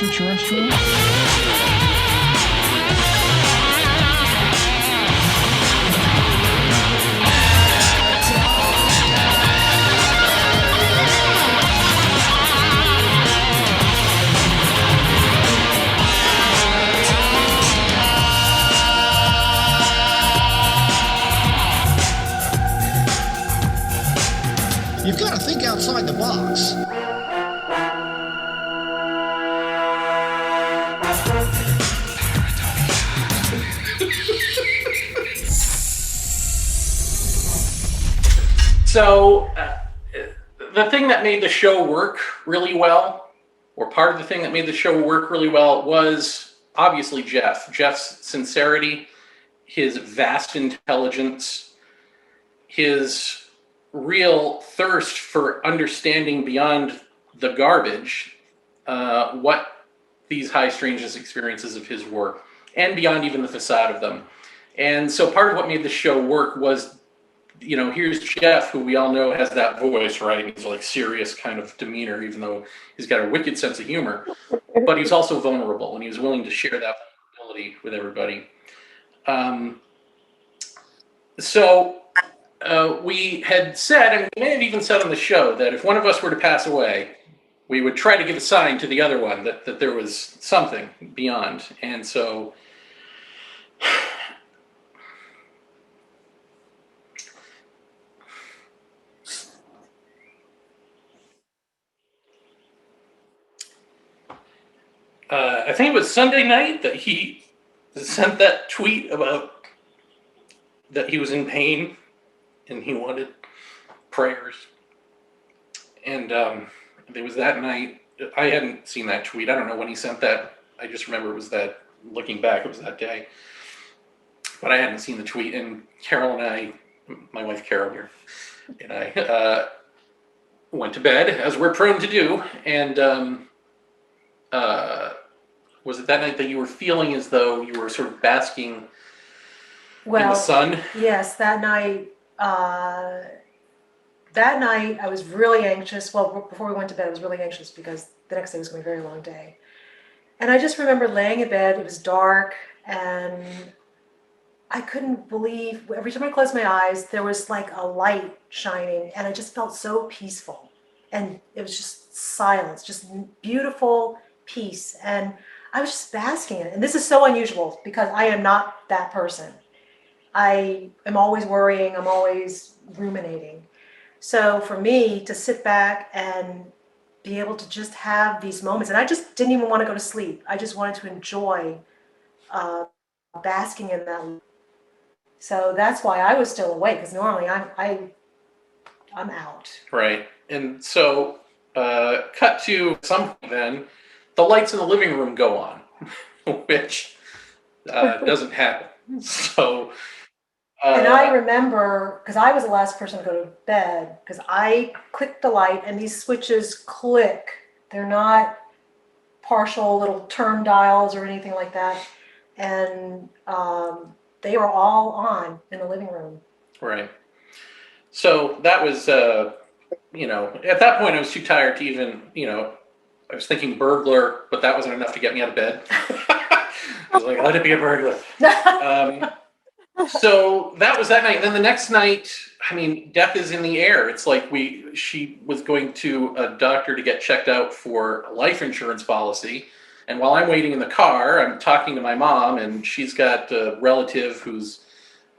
extraterrestrials? You've got to think outside the box. So, the thing that made the show work really well, or part of the thing that made the show work really well, was obviously Jeff. Jeff's sincerity, his vast intelligence, his real thirst for understanding beyond the garbage what these high strangeness experiences of his were, and beyond even the facade of them. And so part of what made the show work was, you know, here's Jeff, who we all know has that voice, right? He's like serious kind of demeanor, even though he's got a wicked sense of humor. But he's also vulnerable, and he was willing to share that vulnerability with everybody. We had said, and we may have even said on the show, that if one of us were to pass away, we would try to give a sign to the other one that there was something beyond. And so I think it was Sunday night that he sent that tweet about that he was in pain and he wanted prayers. And it was that night. I hadn't seen that tweet. I don't know when he sent that. I just remember it was that, looking back, it was that day. But I hadn't seen the tweet. And Carol and I, my wife Carol here, and I went to bed, as we're prone to do. And was it that night that you were feeling as though you were sort of basking in the sun? Yes, that night. That night I was really anxious. Well, before we went to bed, I was really anxious because the next day was going to be a very long day. And I just remember laying in bed. It was dark, and I couldn't believe, every time I closed my eyes, there was like a light shining, and I just felt so peaceful. And it was just silence, just beautiful peace. And I was just basking in it. And this is so unusual because I am not that person. I am always worrying. I'm always ruminating. So for me to sit back and be able to just have these moments, and I just didn't even want to go to sleep. I just wanted to enjoy basking in that. So that's why I was still awake, because normally I'm out. Right. And so cut to some point then, the lights in the living room go on, which doesn't happen. So and I remember, because I was the last person to go to bed, because I clicked the light, and these switches click. They're not partial little turn dials or anything like that. And they were all on in the living room. Right. So that was, at that point I was too tired to even, I was thinking burglar, but that wasn't enough to get me out of bed. I was like, let it be a burglar. So that was that night. And then the next night, death is in the air. It's like she was going to a doctor to get checked out for a life insurance policy. And while I'm waiting in the car, I'm talking to my mom, and she's got a relative who's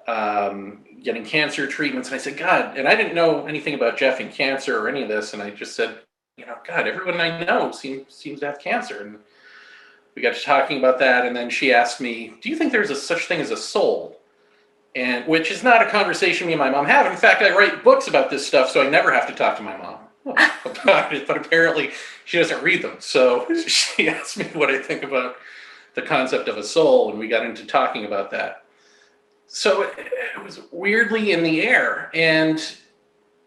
getting cancer treatments. And I said, God, and I didn't know anything about Jeff and cancer or any of this. And I just said, God, everyone I know seems to have cancer. And we got to talking about that. And then she asked me, do you think there's a such thing as a soul? And which is not a conversation me and my mom have. In fact, I write books about this stuff, so I never have to talk to my mom about it. But apparently she doesn't read them. So she asked me what I think about the concept of a soul, and we got into talking about that. So it was weirdly in the air. And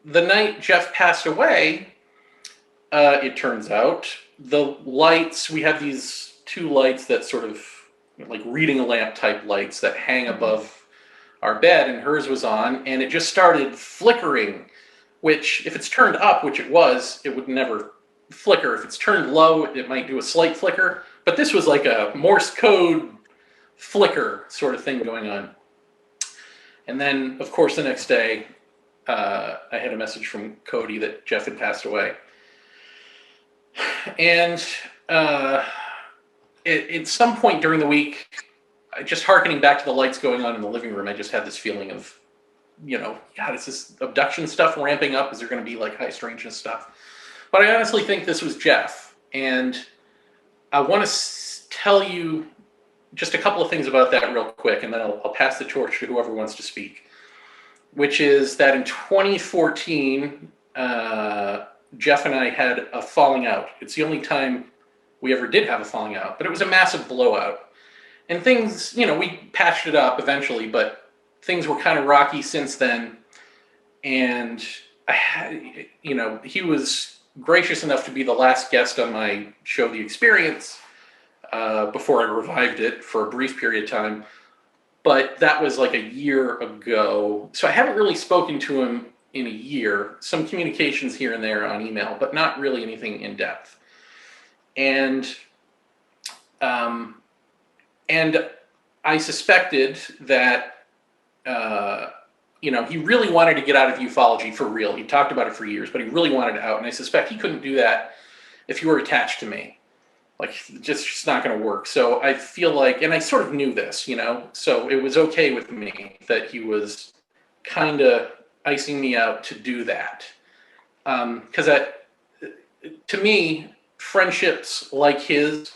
the night Jeff passed away, it turns out, the lights, we have these two lights that sort of, like reading a lamp type lights that hang above our bed, and hers was on, and it just started flickering, which if it's turned up, which it was, it would never flicker. If it's turned low, it might do a slight flicker. But this was like a Morse code flicker sort of thing going on. And then, of course, the next day, I had a message from Cody that Jeff had passed away. And at some point during the week, just hearkening back to the lights going on in the living room, I just had this feeling of, God, is this abduction stuff ramping up? Is there going to be like high strangeness stuff? But I honestly think this was Jeff. And I want to tell you just a couple of things about that real quick, and then I'll pass the torch to whoever wants to speak, which is that in 2014, Jeff and I had a falling out. It's the only time we ever did have a falling out, but it was a massive blowout. And things, we patched it up eventually, but things were kind of rocky since then. And he was gracious enough to be the last guest on my show, The Experience, before I revived it for a brief period of time. But that was like a year ago. So I haven't really spoken to him in a year. Some communications here and there on email, but not really anything in depth. And I suspected that, he really wanted to get out of ufology for real. He talked about it for years, but he really wanted out. And I suspect he couldn't do that if you were attached to me. Like, just not going to work. So I feel like, and I sort of knew this, so it was okay with me that he was kind of icing me out to do that. Because to me, friendships like his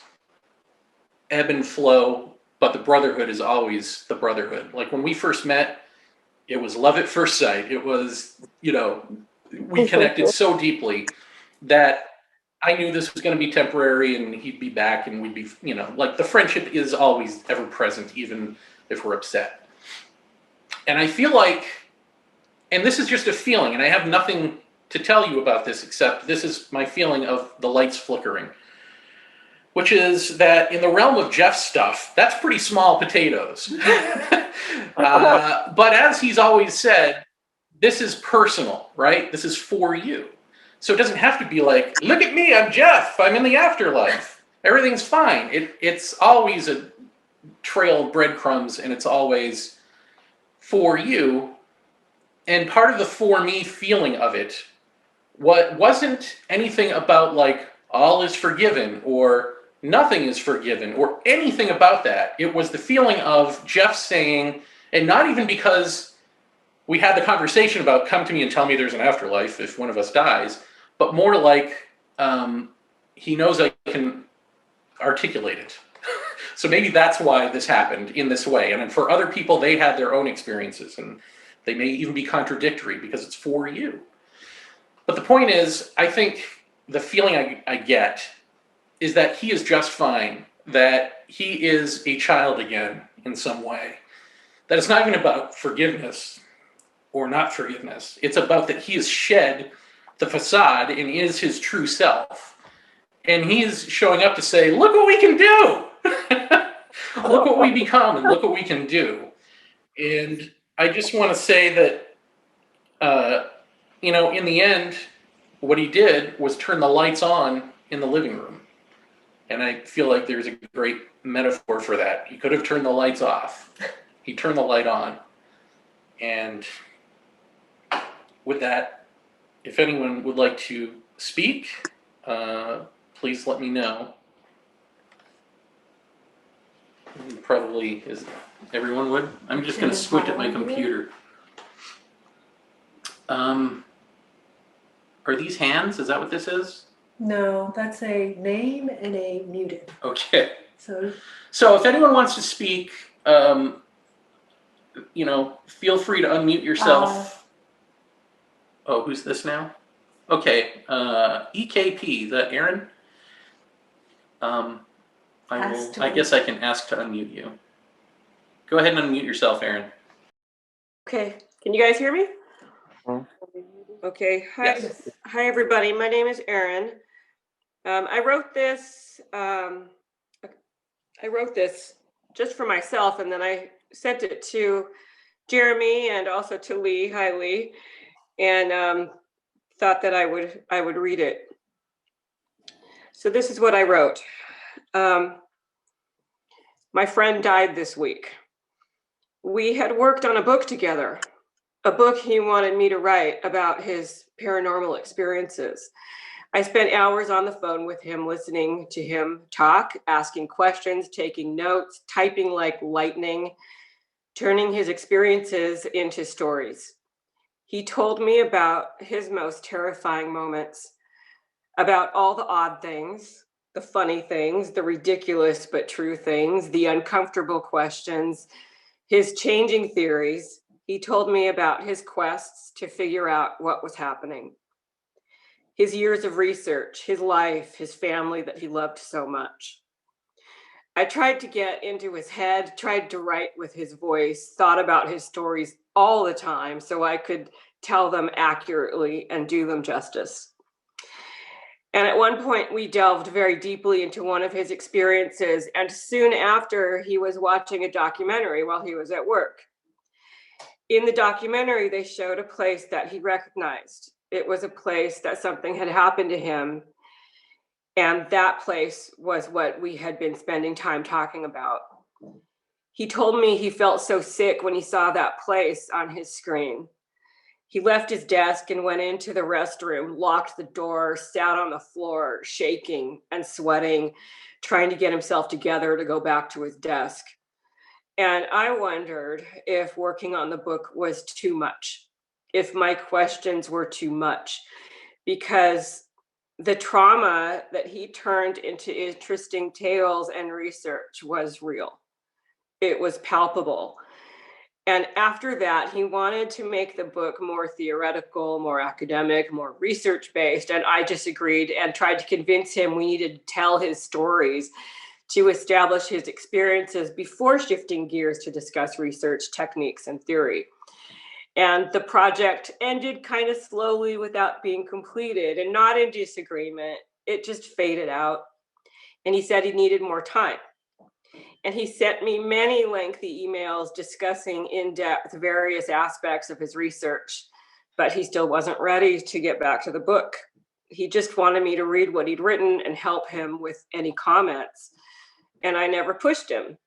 ebb and flow, but the brotherhood is always the brotherhood. Like when we first met, it was love at first sight. It was, we connected so deeply that I knew this was going to be temporary and he'd be back and we'd be, like the friendship is always ever present, even if we're upset. And I feel like, and this is just a feeling, and I have nothing to tell you about this except this is my feeling of the lights flickering, which is that in the realm of Jeff's stuff, that's pretty small potatoes. But as he's always said, this is personal, right? This is for you. So it doesn't have to be like, look at me, I'm Jeff, I'm in the afterlife. Everything's fine. It's always a trail of breadcrumbs, and it's always for you. And part of the for me feeling of it wasn't anything about like all is forgiven or nothing is forgiven or anything about that. It was the feeling of Jeff saying, and not even because we had the conversation about come to me and tell me there's an afterlife if one of us dies, but more like he knows I can articulate it. So maybe that's why this happened in this way. And for other people, they had their own experiences and they may even be contradictory because it's for you. But the point is, I think the feeling I get is that he is just fine, that he is a child again in some way. That it's not even about forgiveness or not forgiveness. It's about that he has shed the facade and is his true self. And he's showing up to say, look what we can do. Look what we become and look what we can do. And I just want to say that, in the end, what he did was turn the lights on in the living room. And I feel like there's a great metaphor for that. He could have turned the lights off. He turned the light on. And with that, if anyone would like to speak, please let me know. Probably is everyone would. I'm just going to squint at my computer. Are these hands? Is that what this is? No, that's a name and a muted. Okay. So if anyone wants to speak, feel free to unmute yourself. Who's this now? Okay. EKP, is that Aaron? I guess I can ask to unmute you. Go ahead and unmute yourself, Aaron. Okay, can you guys hear me? Okay, hi, Yes. Hi everybody. My name is Erin. I wrote this just for myself, and then I sent it to Jeremy and also to Lee. Hi, Lee, and thought that I would read it. So this is what I wrote. My friend died this week. We had worked on a book together, a book he wanted me to write about his paranormal experiences. I spent hours on the phone with him, listening to him talk, asking questions, taking notes, typing like lightning, turning his experiences into stories. He told me about his most terrifying moments, about all the odd things, the funny things, the ridiculous but true things, the uncomfortable questions, his changing theories. He told me about his quests to figure out what was happening, his years of research, his life, his family that he loved so much. I tried to get into his head, tried to write with his voice, thought about his stories all the time so I could tell them accurately and do them justice. And at one point, we delved very deeply into one of his experiences. And soon after, he was watching a documentary while he was at work. In the documentary, they showed a place that he recognized. It was a place that something had happened to him. And that place was what we had been spending time talking about. He told me he felt so sick when he saw that place on his screen. He left his desk and went into the restroom, locked the door, sat on the floor, shaking and sweating, trying to get himself together to go back to his desk. And I wondered if working on the book was too much, if my questions were too much, because the trauma that he turned into interesting tales and research was real. It was palpable. And after that, he wanted to make the book more theoretical, more academic, more research based. And I disagreed and tried to convince him we needed to tell his stories to establish his experiences before shifting gears to discuss research techniques and theory. And the project ended kind of slowly without being completed, and not in disagreement. It just faded out. And he said he needed more time. And he sent me many lengthy emails discussing in depth various aspects of his research, but he still wasn't ready to get back to the book. He just wanted me to read what he'd written and help him with any comments. And I never pushed him.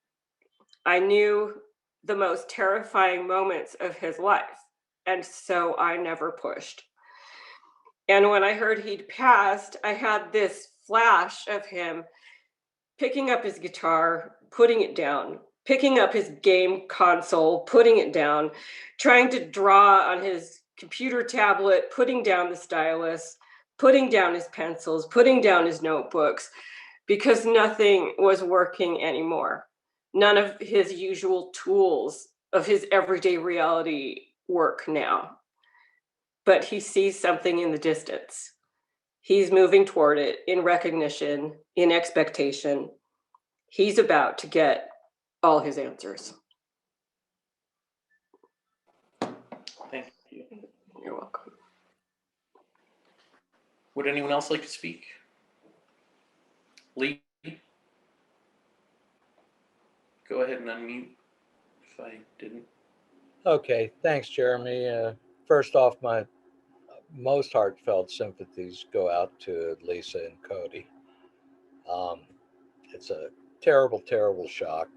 I knew the most terrifying moments of his life, and so I never pushed. And when I heard he'd passed, I had this flash of him picking up his guitar, putting it down, picking up his game console, putting it down, trying to draw on his computer tablet, putting down the stylus, putting down his pencils, putting down his notebooks, because nothing was working anymore. None of his usual tools of his everyday reality work now. But he sees something in the distance. He's moving toward it in recognition, in expectation. He's about to get all his answers. Thank you. You're welcome. Would anyone else like to speak? Lee? Go ahead and unmute if I didn't. Okay, thanks, Jeremy. First off, my most heartfelt sympathies go out to Lisa and Cody. It's a terrible, terrible shock,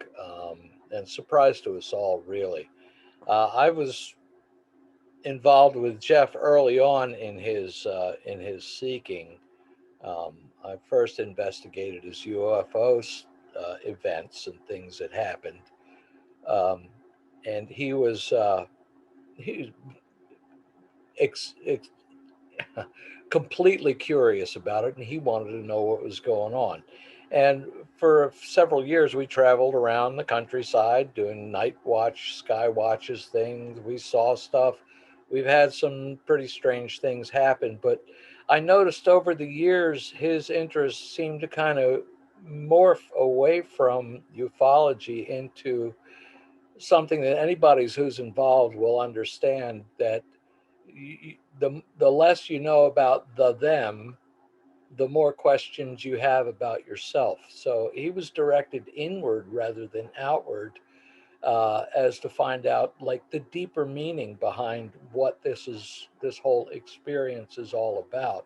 and surprise to us all, really. I was involved with Jeff early on in his seeking. I first investigated his UFO events and things that happened, and he was ex- ex- completely curious about it, and he wanted to know what was going on. And for several years, we traveled around the countryside doing night watch, sky watches things. We saw stuff. We've had some pretty strange things happen, but I noticed over the years his interest seemed to kind of morph away from ufology into something that anybody who's involved will understand, that the less you know about the them, the more questions you have about yourself. So he was directed inward rather than outward, as to find out like the deeper meaning behind what this whole experience is all about.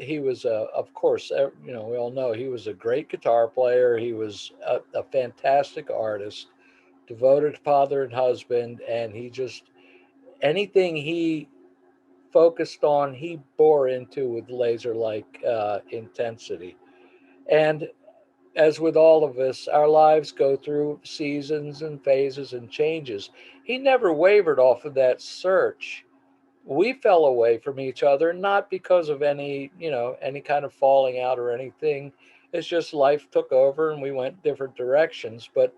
He was, of course, we all know he was a great guitar player. He was a fantastic artist, devoted father and husband, and he just, anything he focused on, he bore into with laser-like intensity. And as with all of us, our lives go through seasons and phases and changes. He never wavered off of that search. We fell away from each other, not because of any kind of falling out or anything. It's just life took over and we went different directions. But,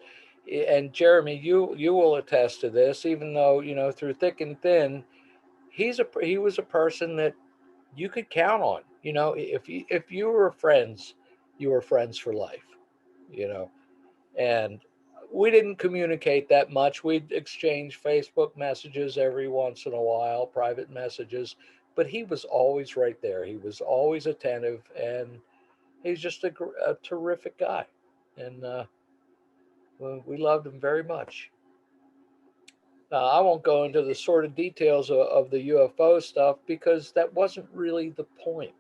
and Jeremy, you will attest to this, even though, through thick and thin, he was a person that you could count on. If you were friends, you were friends for life, you know. And we didn't communicate that much. We'd exchange Facebook messages every once in a while, private messages, but he was always right there. He was always attentive, and he's just a terrific guy. And we loved him very much. I won't go into the sort of details of the UFO stuff because that wasn't really the point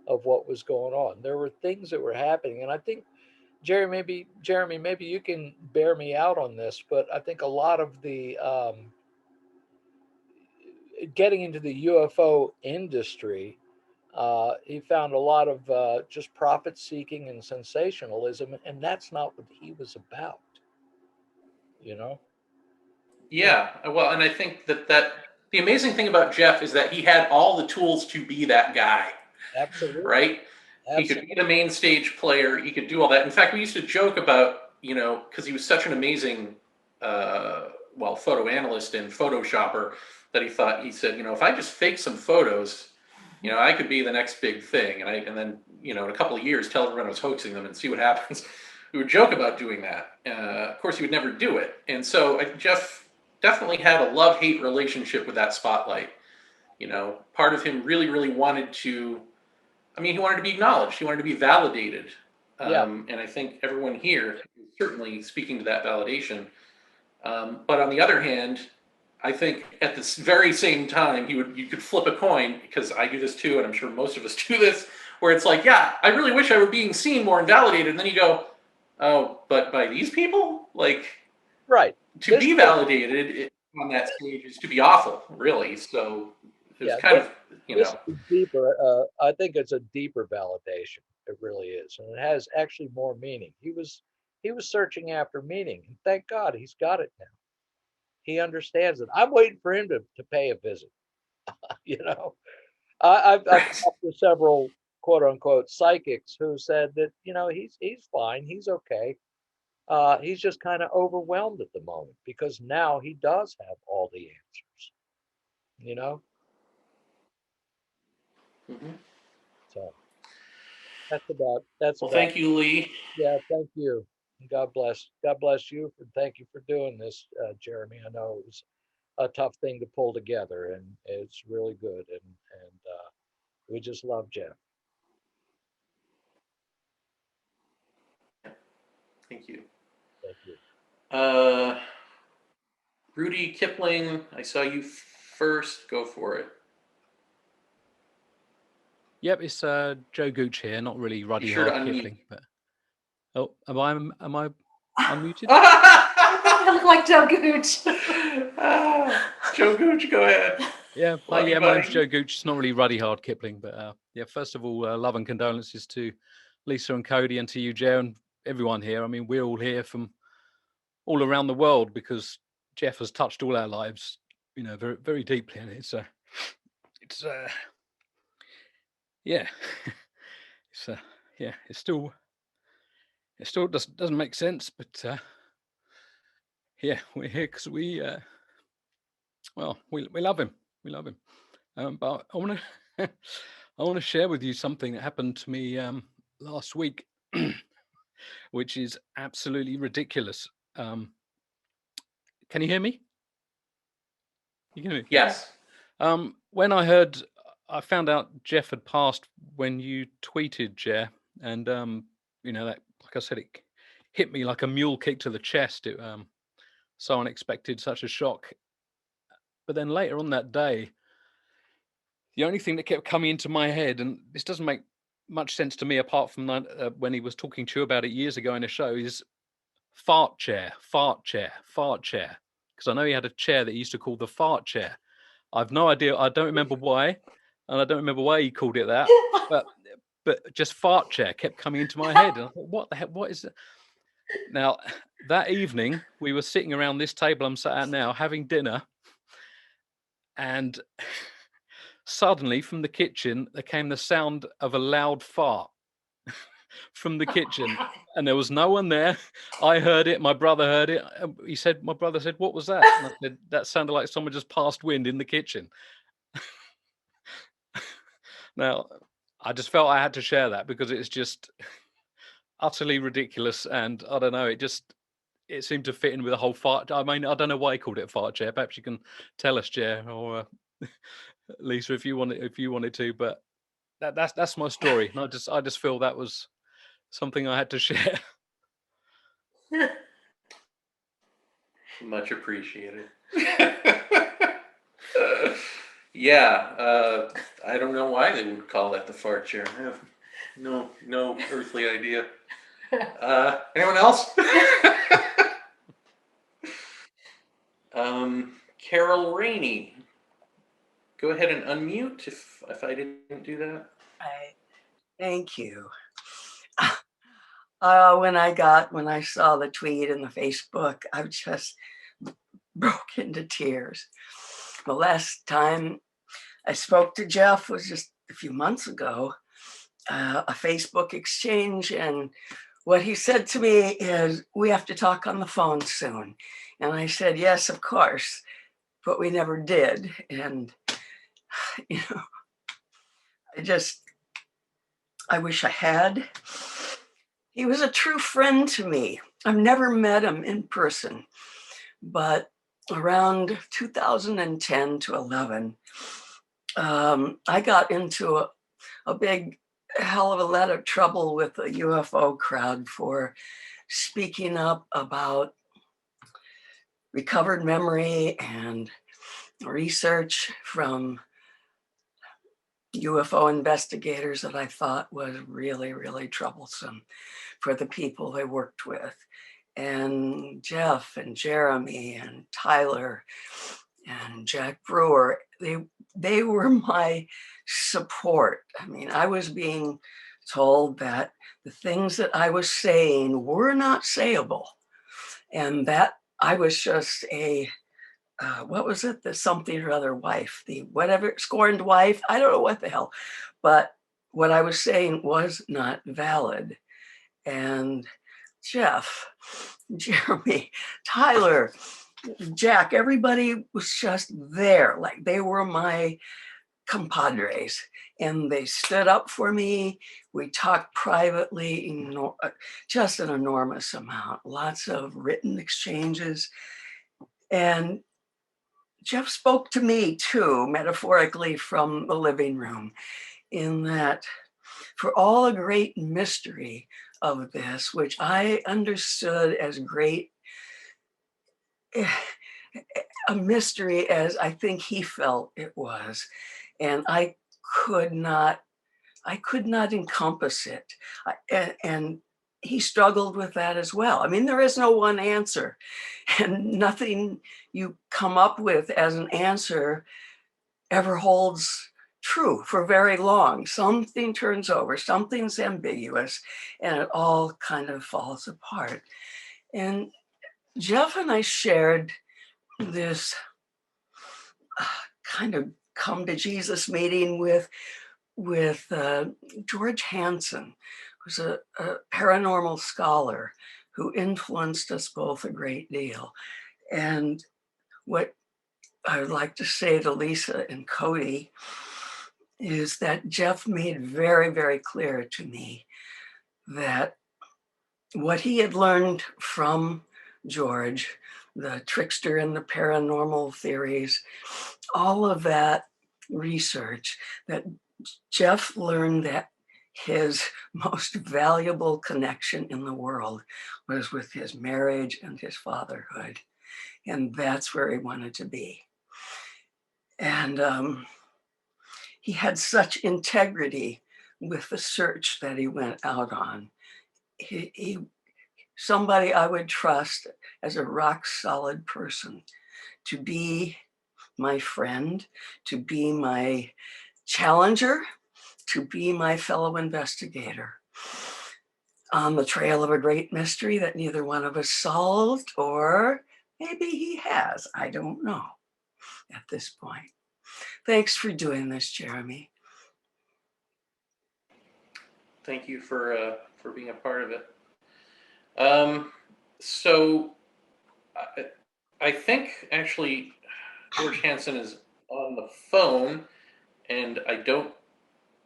of what was going on. There were things that were happening, and I think Jeremy, maybe you can bear me out on this, but I think a lot of the getting into the UFO industry, he found a lot of just profit seeking and sensationalism, and that's not what he was about. You know? Yeah, well, and I think that the amazing thing about Jeff is that he had all the tools to be that guy, Absolutely. right? He could be the main stage player. He could do all that. In fact, we used to joke about, because he was such an amazing, photo analyst and photoshopper that he said, if I just fake some photos, I could be the next big thing. And then, in a couple of years, tell everyone I was hoaxing them and see what happens. We would joke about doing that. Of course, he would never do it. And so Jeff definitely had a love-hate relationship with that spotlight. Part of him really, really wanted to, he wanted to be acknowledged. He wanted to be validated. And I think everyone here is certainly speaking to that validation. But on the other hand, I think at this very same time, you could flip a coin, because I do this too, and I'm sure most of us do this, where it's like, yeah, I really wish I were being seen more and validated. And then you go, oh, but by these people? Like, right. To be validated on that stage is to be awful, really. So it's kind of, This is deeper. I think it's a deeper validation. It really is, and it has actually more meaning. He was searching after meaning, and thank God he's got it now. He understands it. I'm waiting for him to pay a visit. I've talked to several quote unquote psychics who said that he's fine, he's okay. He's just kind of overwhelmed at the moment because now he does have all the answers. Mm-hmm. So that's well, about. Thank you, Lee. Yeah, thank you. God bless. God bless you. Thank you for doing this, Jeremy. I know it was a tough thing to pull together, and it's really good. And we just love Jeff. Thank you. Thank you. Rudy Kipling, I saw you first. Go for it. Yep, it's Joe Gooch here. Not really Ruddy Hard Kipling, but am I unmuted? I look like Joe Gooch. Joe Gooch, go ahead. Yeah, my name's Joe Gooch. It's not really Ruddy Hard Kipling, but first of all, love and condolences to Lisa and Cody, and to you, Joe, and everyone here. We're all here from all around the world because Jeff has touched all our lives, very, very deeply, and it's yeah, it still doesn't make sense, but we're here because we love him. We love him. But I want to share with you something that happened to me last week, which is absolutely ridiculous. Can you hear me? You can hear me? Yes. When I found out Jeff had passed when you tweeted, Jeff, and that, like I said, it hit me like a mule kick to the chest. It so unexpected, such a shock. But then later on that day, the only thing that kept coming into my head, and this doesn't make much sense to me apart from when he was talking to you about it years ago in a show, is fart chair, fart chair, fart chair. Because I know he had a chair that he used to call the fart chair. I've no idea. I don't remember why, and I don't remember why he called it that. But just fart chair kept coming into my head. And I thought, what the heck? What is it? Now, that evening, we were sitting around this table I'm sat at now, having dinner, and suddenly from the kitchen, there came the sound of a loud fart from the kitchen, and there was no one there. I heard it. My brother heard it. My brother said, "What was that?" And I said, "That sounded like someone just passed wind in the kitchen." Now, I just felt I had to share that because it's just utterly ridiculous, and I don't know. It seemed to fit in with the whole fart. I mean, I don't know why he called it fart chair. Perhaps you can tell us, Chair, or Lisa, if you wanted to. But that's my story. And I just feel that was something I had to share. Much appreciated. Yeah, I don't know why they would call that the fart chair. I have no earthly idea. Anyone else? Carol Rainey. Go ahead and unmute if I didn't do that. Right. Thank you. When I saw the tweet in the Facebook, I just broke into tears. The last time I spoke to Jeff was just a few months ago, a Facebook exchange, and what he said to me is, "We have to talk on the phone soon." And I said, "Yes, of course," but we never did. And, I wish I had. He was a true friend to me. I've never met him in person, but around 2010 to 11, I got into a big hell of a lot of trouble with the UFO crowd for speaking up about recovered memory and research from UFO investigators that I thought was really, really troublesome for the people they worked with. And Jeff and Jeremy and Tyler and Jack Brewer, they were my support. I mean, I was being told that the things that I was saying were not sayable, and that I was just what was it? The something or other wife, the whatever, scorned wife. I don't know what the hell, but what I was saying was not valid. And Jeff, Jeremy, Tyler, Jack, everybody was just there. Like they were my compadres, and they stood up for me. We talked privately, just an enormous amount, lots of written exchanges. And Jeff spoke to me too, metaphorically, from the living room, in that for all the great mystery of this, which I understood as great a mystery as I think he felt it was, and I could not encompass it, and he struggled with that as well. I mean, there is no one answer, and nothing you come up with as an answer ever holds true for very long. Something turns over, something's ambiguous, and it all kind of falls apart. And Jeff and I shared this kind of come to Jesus meeting with George Hansen, who's a paranormal scholar who influenced us both a great deal. And what I would like to say to Lisa and Cody is that Jeff made very, very clear to me that what he had learned from George, the trickster and the paranormal theories, all of that research, that Jeff learned that his most valuable connection in the world was with his marriage and his fatherhood. And that's where he wanted to be. And he had such integrity with the search that he went out on. He somebody I would trust as a rock solid person to be my friend, to be my challenger, to be my fellow investigator on the trail of a great mystery that neither one of us solved, or maybe he has. I don't know at this point. Thanks for doing this, Jeremy. Thank you for being a part of it. So I think actually George Hansen is on the phone, and I don't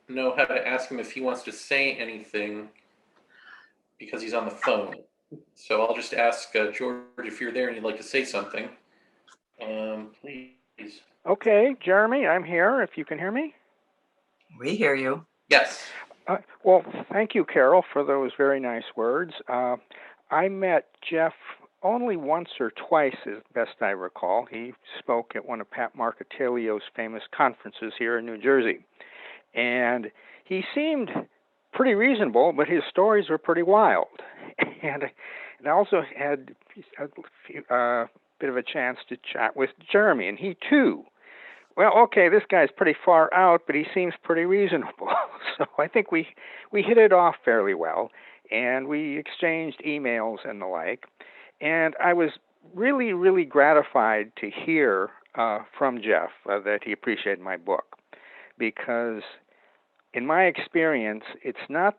know how to ask him if he wants to say anything because he's on the phone. So I'll just ask George if you're there and you'd like to say something. Please. Okay, Jeremy, I'm here, if you can hear me. We hear you. Yes. Well, thank you, Carol, for those very nice words. I met Jeff only once or twice, as best I recall. He spoke at one of Pat Marcatilio's famous conferences here in New Jersey. And he seemed pretty reasonable, but his stories were pretty wild. And I also had a bit of a chance to chat with Jeremy, and he too. Well, okay, this guy's pretty far out, but he seems pretty reasonable. So I think we hit it off fairly well, and we exchanged emails and the like. And I was really, really gratified to hear from Jeff that he appreciated my book, because in my experience, it's not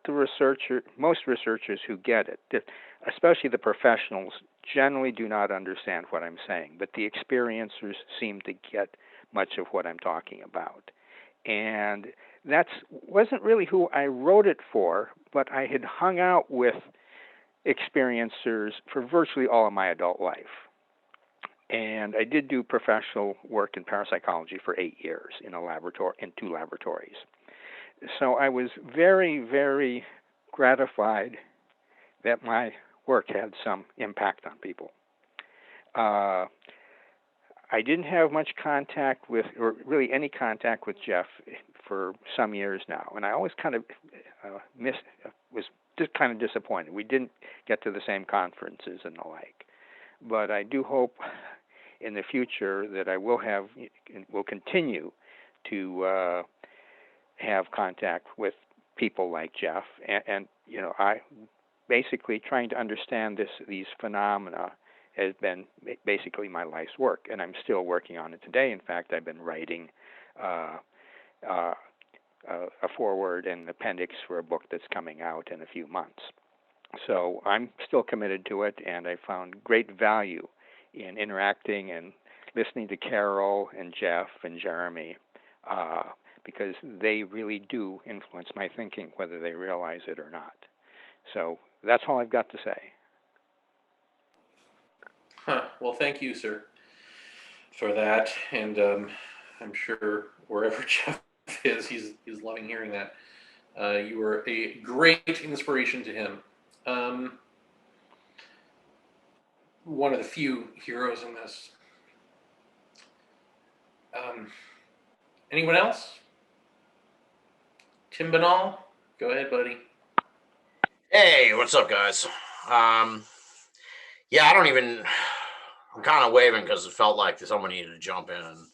most researchers who get it, especially the professionals generally do not understand what I'm saying, but the experiencers seem to get much of what I'm talking about. And that wasn't really who I wrote it for, but I had hung out with experiencers for virtually all of my adult life. And I did do professional work in parapsychology for 8 years in two laboratories. So I was very, very gratified that my work had some impact on people. I didn't have much contact with, or really any contact with Jeff for some years now, and I always kind of was just kind of disappointed. We didn't get to the same conferences and the like. But I do hope in the future that I will continue to have contact with people like Jeff, and I basically trying to understand these phenomena has been basically my life's work, and I'm still working on it today. In fact, I've been writing a foreword and appendix for a book that's coming out in a few months. So I'm still committed to it, and I found great value in interacting and listening to Carol and Jeff and Jeremy, because they really do influence my thinking, whether they realize it or not. So that's all I've got to say. Well, thank you, sir, for that. And I'm sure wherever Jeff is, he's loving hearing that. You were a great inspiration to him. One of the few heroes in this. Anyone else? Tim Binnall, go ahead, buddy. Hey, what's up, guys? Yeah, I'm kind of waving because it felt like someone needed to jump in and,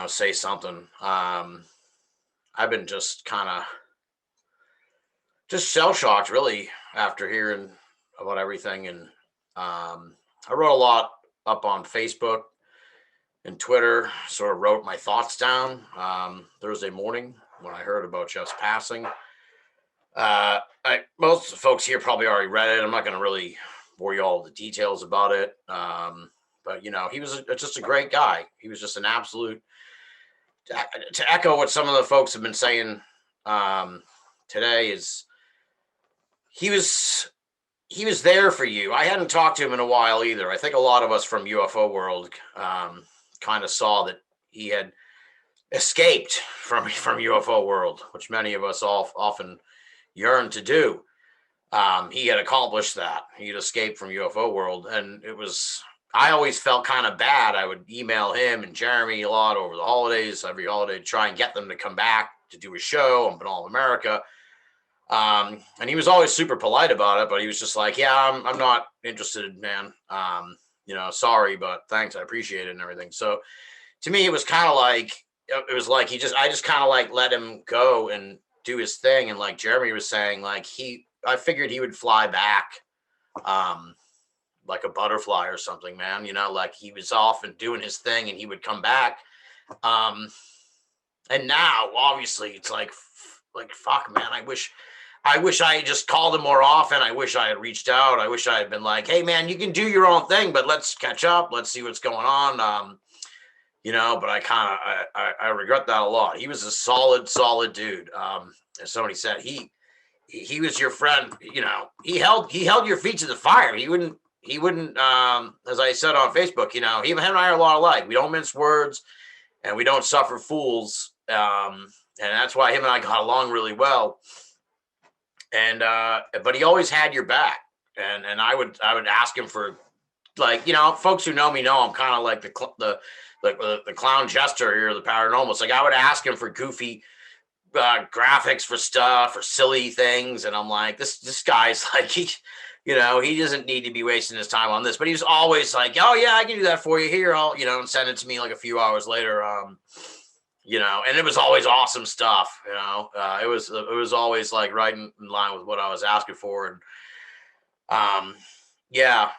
say something. I've been just shell-shocked, really, after hearing about everything. And I wrote a lot up on Facebook and Twitter, sort of wrote my thoughts down Thursday morning when I heard about Jeff's passing. Most folks here probably already read it. I'm not going to really bore you all with the details about it. But, he was just a great guy. He was just an absolute, to echo what some of the folks have been saying today, is he was there for you. I hadn't talked to him in a while either. I think a lot of us from UFO world kind of saw that he had escaped from UFO world, which many of us often yearn to do. He had accomplished that. He had escaped from UFO world, and it was I always felt kind of bad. I would email him and Jeremy a lot over the holidays, every holiday, to try and get them to come back to do a show on Binnall America. And he was always super polite about it, but he was just like, yeah, I'm not interested, man. Sorry, but thanks. I appreciate it and everything. So to me, it was kind of like, I just kind of like let him go and do his thing. And like Jeremy was saying, like I figured he would fly back, like a butterfly or something, man, like he was off and doing his thing and he would come back. And now obviously it's like, fuck, man, I wish I had just called him more often. I wish I had reached out. I wish I had been like, hey man, you can do your own thing, but let's catch up. Let's see what's going on. But I regret that a lot. He was a solid dude. As somebody said, he was your friend. He held your feet to the fire. He wouldn't, as I said on Facebook, him and I are a lot alike. We don't mince words and we don't suffer fools. And that's why him and I got along really well. And, but he always had your back. And I would ask him for, like, folks who know me know I'm kind of like the clown jester here, the paranormal. It's like I would ask him for goofy graphics for stuff or silly things, and I'm like, this guy's like, he doesn't need to be wasting his time on this. But he was always like, oh yeah, I can do that for you here. I'll and send it to me like a few hours later. And it was always awesome stuff. It was always like right in line with what I was asking for. And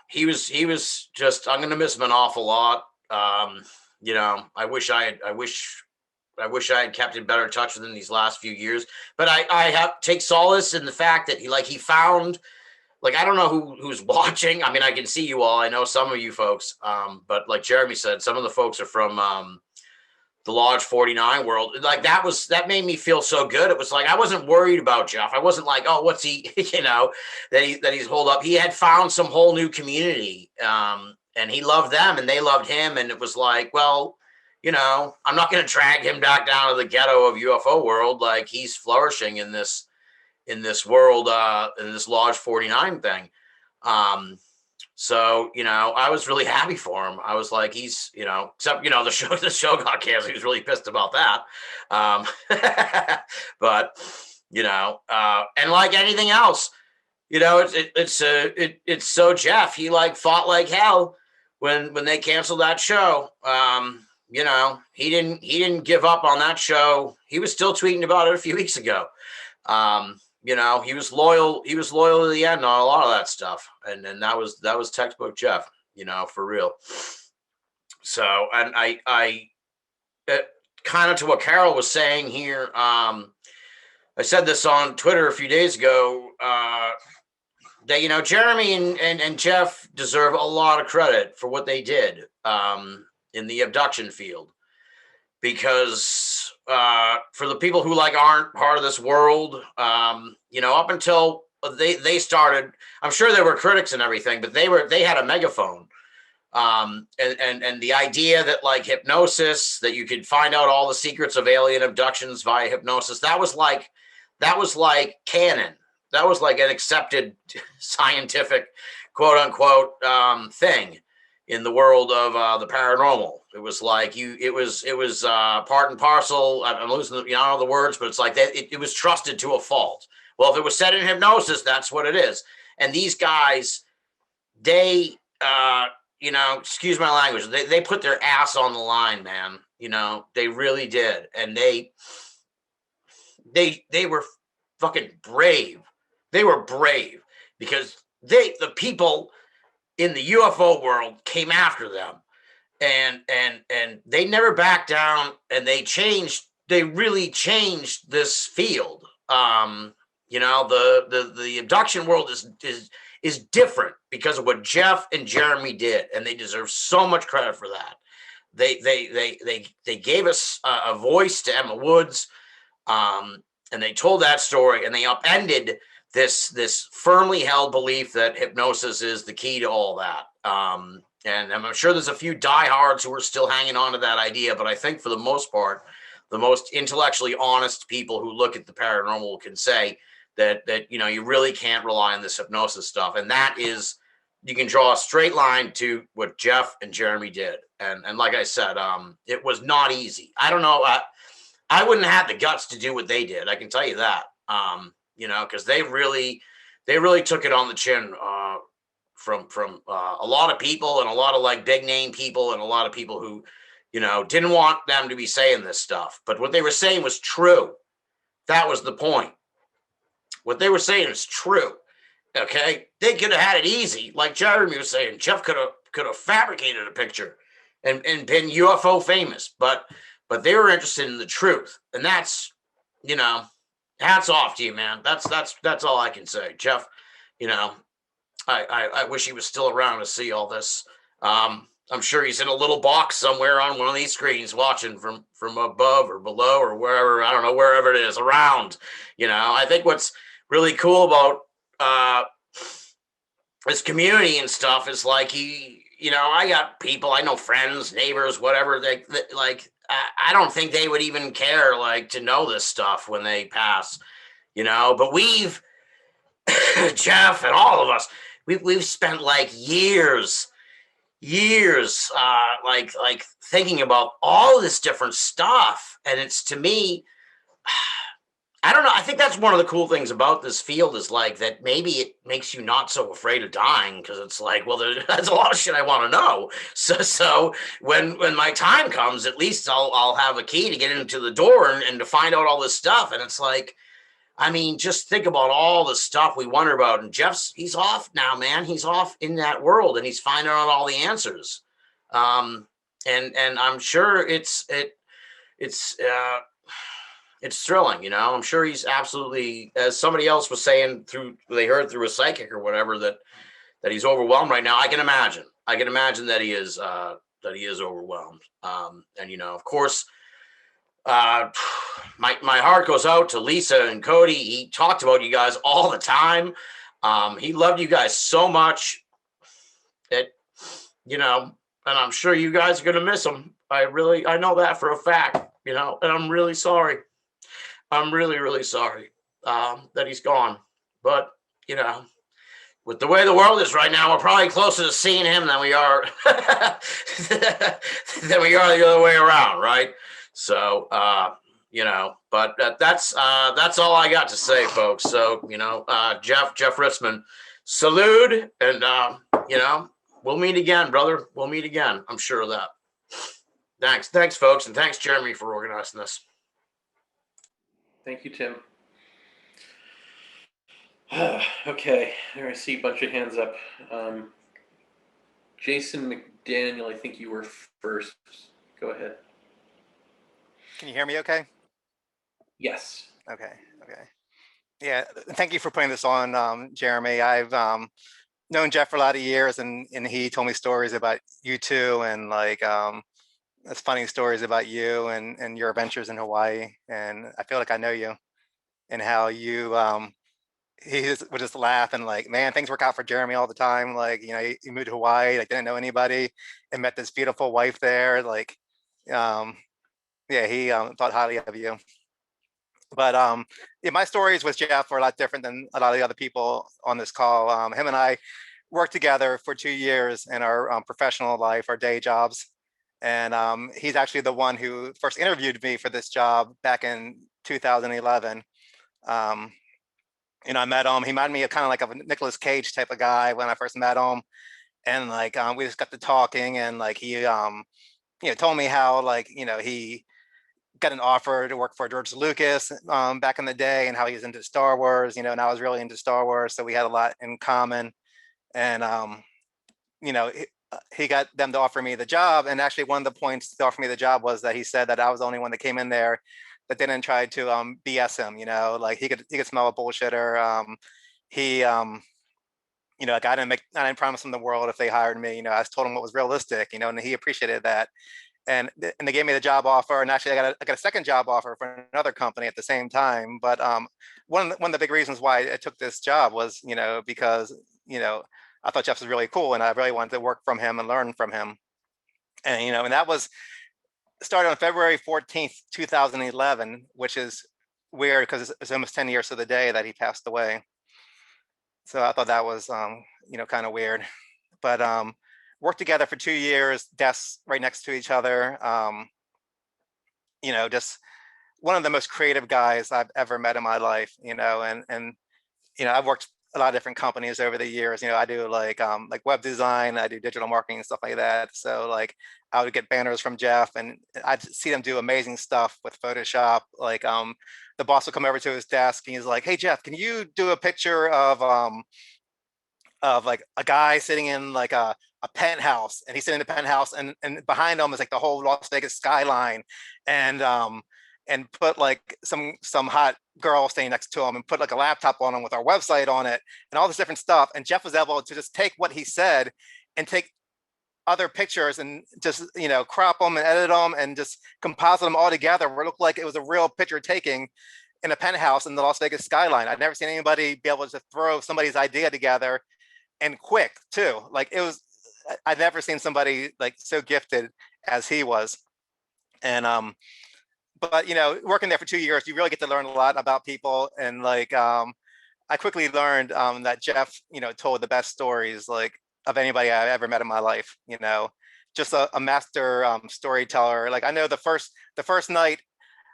he was just, I'm gonna miss him an awful lot. I wish I had kept in better touch with him these last few years, but I have take solace in the fact that he found, like, I don't know who's watching. I mean, I can see you all. I know some of you folks, but like Jeremy said, some of the folks are from the Lodge 49 world. Like that made me feel so good. It was like I wasn't worried about Jeff. I wasn't like, oh, what's he, that he's holed up. He had found some whole new community, and he loved them, and they loved him, and it was like, well, I'm not going to drag him back down to the ghetto of UFO world. Like, he's flourishing in this world, in this Lodge 49 thing. So, I was really happy for him. I was like, he's, except, the show got canceled. He was really pissed about that. But, and like anything else, it's so Jeff, he like fought like hell when they canceled that show. He didn't give up on that show. He was still tweeting about it a few weeks ago. He was loyal to the end on a lot of that stuff. And that was textbook Jeff, for real. So, and I kind of to what Carol was saying here. I said this on Twitter a few days ago, that, Jeremy and Jeff deserve a lot of credit for what they did, in the abduction field, because for the people who aren't part of this world, up until they started, I'm sure there were critics and everything, but they had a megaphone, and the idea that like hypnosis, that you could find out all the secrets of alien abductions via hypnosis, that was like canon. That was like an accepted scientific quote unquote thing in the world of the paranormal. It was like it was part and parcel. I'm losing I don't know the words, but it's like that. It was trusted to a fault. Well, if it was said in hypnosis, that's what it is. And these guys, they, excuse my language, they put their ass on the line, man. They really did. And they were fucking brave. They were brave because the people in the UFO world came after them, and they never backed down, and they really changed this field. The abduction world is different because of what Jeff and Jeremy did, and they deserve so much credit for that. They gave us a voice to Emma Woods, and they told that story, and they upended this firmly held belief that hypnosis is the key to all that. And I'm sure there's a few diehards who are still hanging on to that idea, but I think for the most part, the most intellectually honest people who look at the paranormal can say that you really can't rely on this hypnosis stuff. And that is you can draw a straight line to what Jeff and Jeremy did. And like I said, it was not easy. I don't know. I wouldn't have the guts to do what they did. I can tell you that, because they really took it on the chin, from a lot of people, and a lot of like big name people, and a lot of people who, didn't want them to be saying this stuff. But what they were saying was true. That was the point. What they were saying is true. Okay, they could have had it easy, like Jeremy was saying. Jeff could have fabricated a picture and been UFO famous, but they were interested in the truth, and that's, hats off to you, man. That's all I can say, Jeff. I wish he was still around to see all this. I'm sure he's in a little box somewhere on one of these screens watching from above or below or wherever, I don't know, wherever it is around. I think what's really cool about this community and stuff is like I got people, I know friends, neighbors, whatever, they like, I don't think they would even care like to know this stuff when they pass, but we've Jeff and all of us, we've spent like years like thinking about all this different stuff. And it's, to me, I don't know. I think that's one of the cool things about this field is like that maybe it makes you not so afraid of dying, because it's like, well, there's a lot of shit I want to know. So when my time comes, at least I'll have a key to get into the door and to find out all this stuff. And it's like, I mean, just think about all the stuff we wonder about. And he's off now, man. He's off in that world, and he's finding out all the answers. And I'm sure it's thrilling, I'm sure he's absolutely, as somebody else was saying they heard through a psychic or whatever, that he's overwhelmed right now. I can imagine that he is overwhelmed. And of course, my heart goes out to Lisa and Cody. He talked about you guys all the time. He loved you guys so much that, and I'm sure you guys are going to miss him. I know that for a fact, and I'm really sorry. I'm really, really sorry that he's gone. But, with the way the world is right now, we're probably closer to seeing him than we are the other way around, right? So, but that's all I got to say, folks. So, Jeff Ritzmann, salute, and we'll meet again, brother. We'll meet again. I'm sure of that. Thanks, folks, and thanks, Jeremy, for organizing this. Thank you, Tim. Okay, there I see a bunch of hands up. Jason McDaniel, I think you were first. Go ahead. Can you hear me okay? Yes. Okay. Yeah, thank you for putting this on, Jeremy. I've known Jeff for a lot of years, and he told me stories about you two, and like it's funny stories about you and your adventures in Hawaii. And I feel like I know you, and how you he would just laugh and like, man, things work out for Jeremy all the time. Like, he moved to Hawaii, like didn't know anybody, and met this beautiful wife there. Like, yeah, he thought highly of you. But yeah, my stories with Jeff are a lot different than a lot of the other people on this call. Him and I worked together for 2 years in our professional life, our day jobs. And he's actually the one who first interviewed me for this job back in 2011. I met him. He reminded me of kind of like a Nicolas Cage type of guy when I first met him. And like we just got to talking, and like he told me how like he got an offer to work for George Lucas back in the day, and how he was into Star Wars, and I was really into Star Wars, so we had a lot in common. And he got them to offer me the job, and actually one of the points to offer me the job was that he said that I was the only one that came in there that didn't try to BS him. Like he could smell a bullshitter. Like I didn't promise him the world if they hired me. I told him what was realistic. And he appreciated that. And they gave me the job offer, and actually I got a second job offer for another company at the same time. But one of the big reasons why I took this job was because I thought Jeff was really cool, and I really wanted to work from him and learn from him. And and that was started on February 14th, 2011, which is weird because it's almost 10 years to the day that he passed away. So I thought that was kind of weird. but worked together for 2 years, desks right next to each other. Just one of the most creative guys I've ever met in my life, and I've worked a lot of different companies over the years. I do like web design, I do digital marketing and stuff like that. So like I would get banners from Jeff and I'd see them do amazing stuff with Photoshop. Like the boss would come over to his desk and he's like, "Hey Jeff, can you do a picture of like a guy sitting in like a penthouse, and he's sitting in a penthouse and behind him is like the whole Las Vegas skyline, and put like some hot girl standing next to him and put like a laptop on him with our website on it and all this different stuff." And Jeff was able to just take what he said and take other pictures and just crop them and edit them and just composite them all together where it looked like it was a real picture taking in a penthouse in the Las Vegas skyline. I'd never seen anybody be able to throw somebody's idea together and quick too. Like it was, I'd never seen somebody like so gifted as he was. And but working there for 2 years, you really get to learn a lot about people. And like I quickly learned that Jeff told the best stories like of anybody I've ever met in my life. Just a master storyteller. Like I know the first night,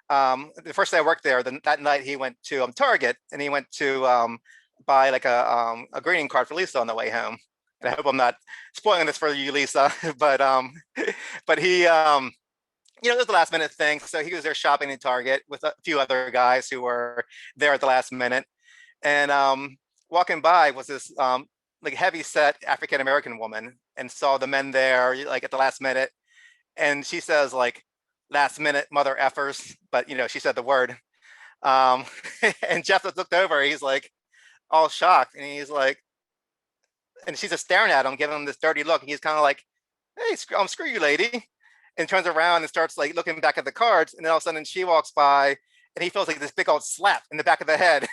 the first day I worked there, that night he went to Target, and he went to buy like a greeting card for Lisa on the way home. And I hope I'm not spoiling this for you, Lisa, but he it was the last minute thing. So he was there shopping in Target with a few other guys who were there at the last minute. And walking by was this like heavy set African American woman, and saw the men there like at the last minute. And she says like, "Last minute mother effers," but she said the word. And Jeff looked over, he's like all shocked, and he's like, and she's just staring at him, giving him this dirty look. And he's kind of like, "Hey, screw you, lady." And turns around and starts like looking back at the cards. And then all of a sudden she walks by and he feels like this big old slap in the back of the head.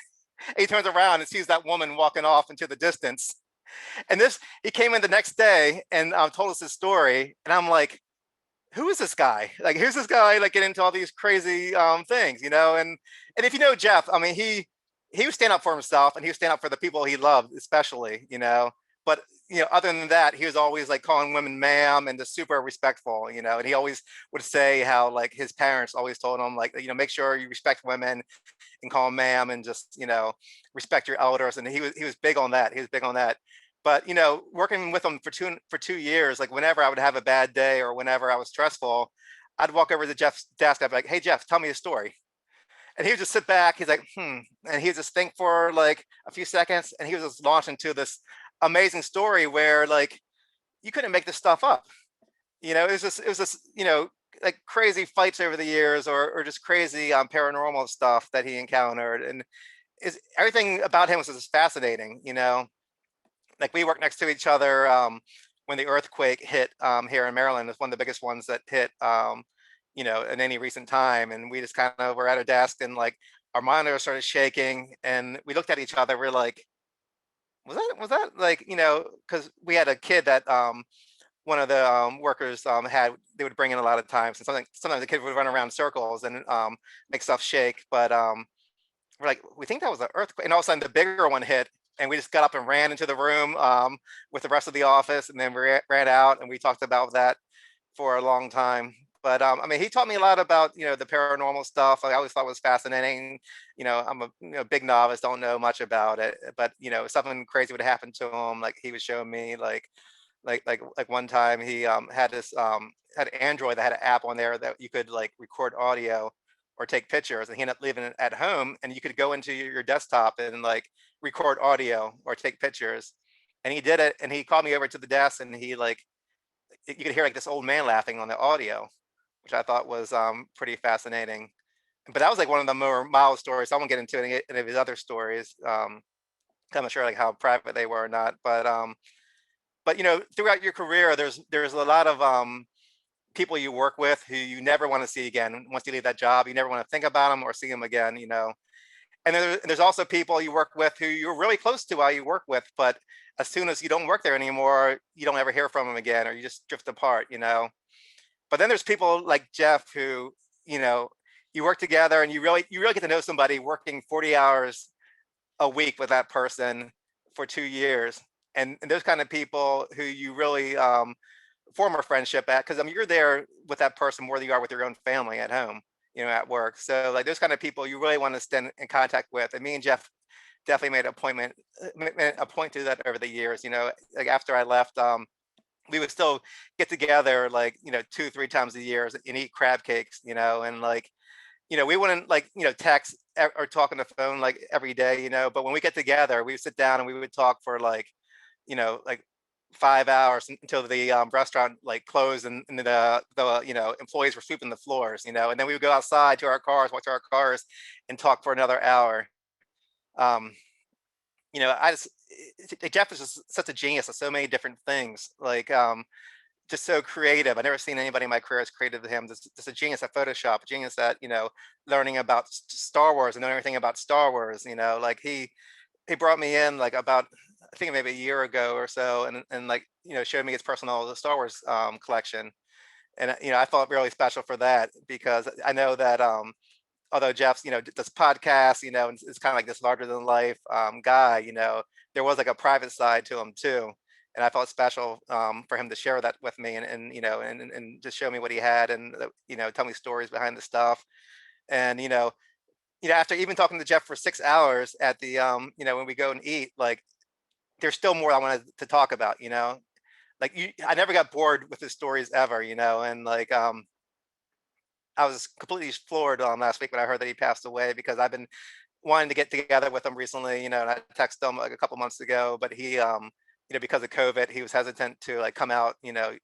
And he turns around and sees that woman walking off into the distance. And he came in the next day and told us his story. And I'm like, who is this guy? Like, who's this guy like getting into all these crazy things, And if you know Jeff, I mean, he would stand up for himself, and he would stand up for the people he loved, especially, But other than that, he was always like calling women ma'am and just super respectful, And he always would say how like his parents always told him like, make sure you respect women and call them ma'am, and just respect your elders. And he was big on that. He was big on that. But working with him for 2 years, like whenever I would have a bad day or whenever I was stressful, I'd walk over to Jeff's desk. I'd be like, "Hey Jeff, tell me a story." And he would just sit back. He's like, and he would just think for like a few seconds, and he was just launched into this amazing story where like you couldn't make this stuff up. It was just like crazy fights over the years, or just crazy paranormal stuff that he encountered. And everything about him was just fascinating. Like we worked next to each other when the earthquake hit here in Maryland. It's one of the biggest ones that hit in any recent time. And we just kind of were at a desk, and like our monitor started shaking, and we looked at each other. We're like, was that like, because we had a kid that one of the workers they would bring in a lot of times, and sometimes the kid would run around in circles and make stuff shake. But we're like, we think that was an earthquake. And all of a sudden the bigger one hit, and we just got up and ran into the room with the rest of the office, and then we ran out, and we talked about that for a long time. But I mean, he taught me a lot about the paranormal stuff. I always thought it was fascinating. I'm a big novice, don't know much about it, but if something crazy would happen to him, like he would show me like one time he had had an Android that had an app on there that you could like record audio or take pictures, and he ended up leaving it at home, and you could go into your desktop and like record audio or take pictures. And he did it, and he called me over to the desk, and he like, you could hear like this old man laughing on the audio, which I thought was pretty fascinating. But that was like one of the more mild stories. So I won't get into any of his other stories. I'm not sure like how private they were or not. But throughout your career, there's a lot of people you work with who you never want to see again. Once you leave that job, you never want to think about them or see them again. And there's also people you work with who you're really close to while you work with, but as soon as you don't work there anymore, you don't ever hear from them again, or you just drift apart. But then there's people like Jeff who, you work together, and you really get to know somebody working 40 hours a week with that person for 2 years. and those kind of people who you really form a friendship at, because I mean you're there with that person more than you are with your own family at home, at work. So like those kind of people you really want to stay in contact with. And me and Jeff definitely made a point to do that over the years. Like after I left, we would still get together like 2 3 times a year and eat crab cakes, and like we wouldn't like text or talk on the phone like every day, but when we get together we would sit down and we would talk for like 5 hours until the restaurant like closed, and the employees were sweeping the floors, and then we would go outside to our cars, walk to our cars, and talk for another hour. um I just Jeff is just such a genius at so many different things, like just so creative. I've never seen anybody in my career as creative as him. Just a genius at Photoshop, a genius at learning about Star Wars and knowing everything about Star Wars. Like he brought me in like about I think maybe a year ago or so, and like showed me his personal Star Wars collection, and I felt really special for that because I know that although Jeff's does podcasts, and it's kind of like this larger than life guy, there was like a private side to him too, and I felt special for him to share that with me, and just show me what he had, and tell me stories behind the stuff. And after even talking to Jeff for 6 hours at the when we go and eat, like there's still more I wanted to talk about. Like I never got bored with his stories ever. And like I was completely floored last week when I heard that he passed away, because I've been wanting to get together with him recently, and I texted him like a couple months ago, but he because of COVID, he was hesitant to like come out,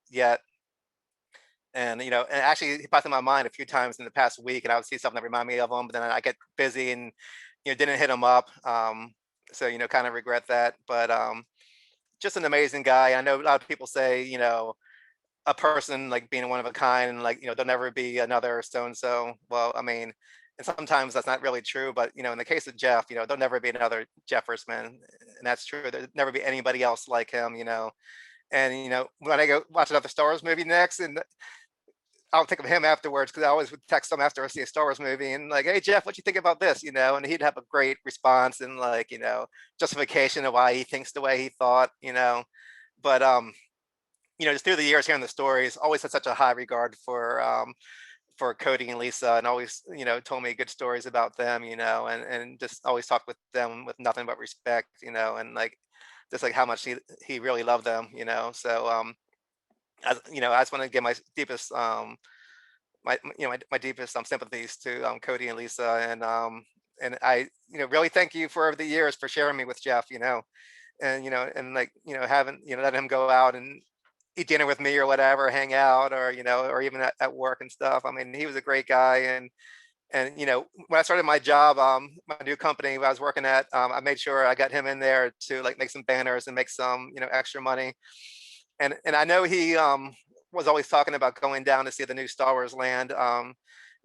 yet. And and actually he popped in my mind a few times in the past week, and I would see something that reminded me of him, but then I get busy and didn't hit him up. So kind of regret that. But just an amazing guy. I know a lot of people say, a person like being one of a kind, and like there'll never be another so and so. Well, I mean, and sometimes that's not really true, but in the case of Jeff, there'll never be another Jeff Ritzmann, and that's true. There'll never be anybody else like him. And when I go watch another Star Wars movie next, and I'll think of him afterwards, because I always would text him after I see a Star Wars movie and like, hey Jeff, what you think about this? And he'd have a great response and like justification of why he thinks the way he thought. But just through the years hearing the stories, always had such a high regard for Cody and Lisa, and always told me good stories about them, and just always talked with them with nothing but respect, and like just like how much he really loved them. So I just want to give my deepest my deepest sympathies to Cody and Lisa, and I really thank you for over the years for sharing me with Jeff, and and like having let him go out and eat dinner with me or whatever, hang out, or or even at work and stuff. I mean, he was a great guy. And when I started my job, my new company I was working at, I made sure I got him in there to like make some banners and make some extra money. And I know he was always talking about going down to see the new Star Wars land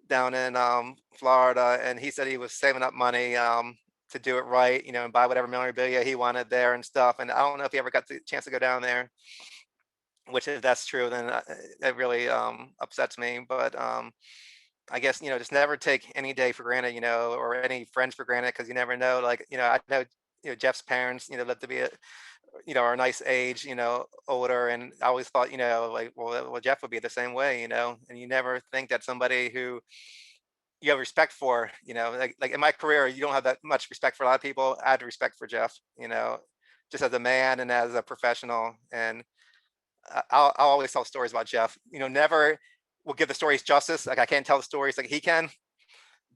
down in Florida, and he said he was saving up money to do it right, and buy whatever memorabilia he wanted there and stuff. And I don't know if he ever got the chance to go down there, which if that's true, then it really upsets me. But I guess just never take any day for granted, or any friends for granted, because you never know. Like I know Jeff's parents lived to be are a nice age, older, and I always thought like well Jeff would be the same way, and you never think that somebody who you have respect for, like in my career you don't have that much respect for a lot of people. I had respect for Jeff, just as a man and as a professional. And I'll always tell stories about Jeff. Never will give the stories justice. Like I can't tell the stories like he can,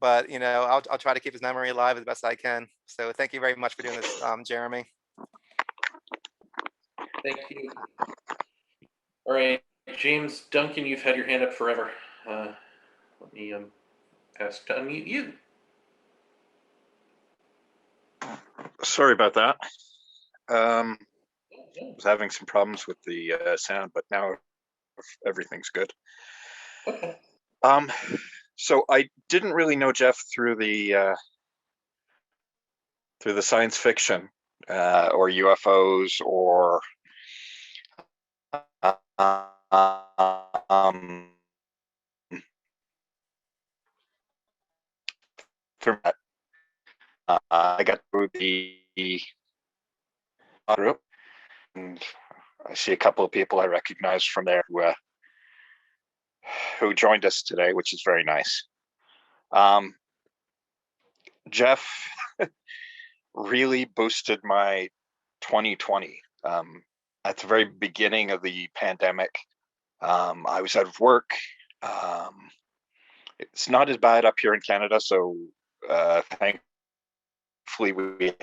but I'll try to keep his memory alive as best I can. So thank you very much for doing this, Jeremy. Thank you. All right, James Duncan, you've had your hand up forever. Let me ask to unmute you. Sorry about that. I was having some problems with the sound, but now everything's good. Okay. So I didn't really know Jeff through the science fiction or UFOs or through that. I got through the group, I see a couple of people I recognize from there who joined us today, which is very nice. Jeff really boosted my 2020. At the very beginning of the pandemic, I was out of work. It's not as bad up here in Canada, so thankfully we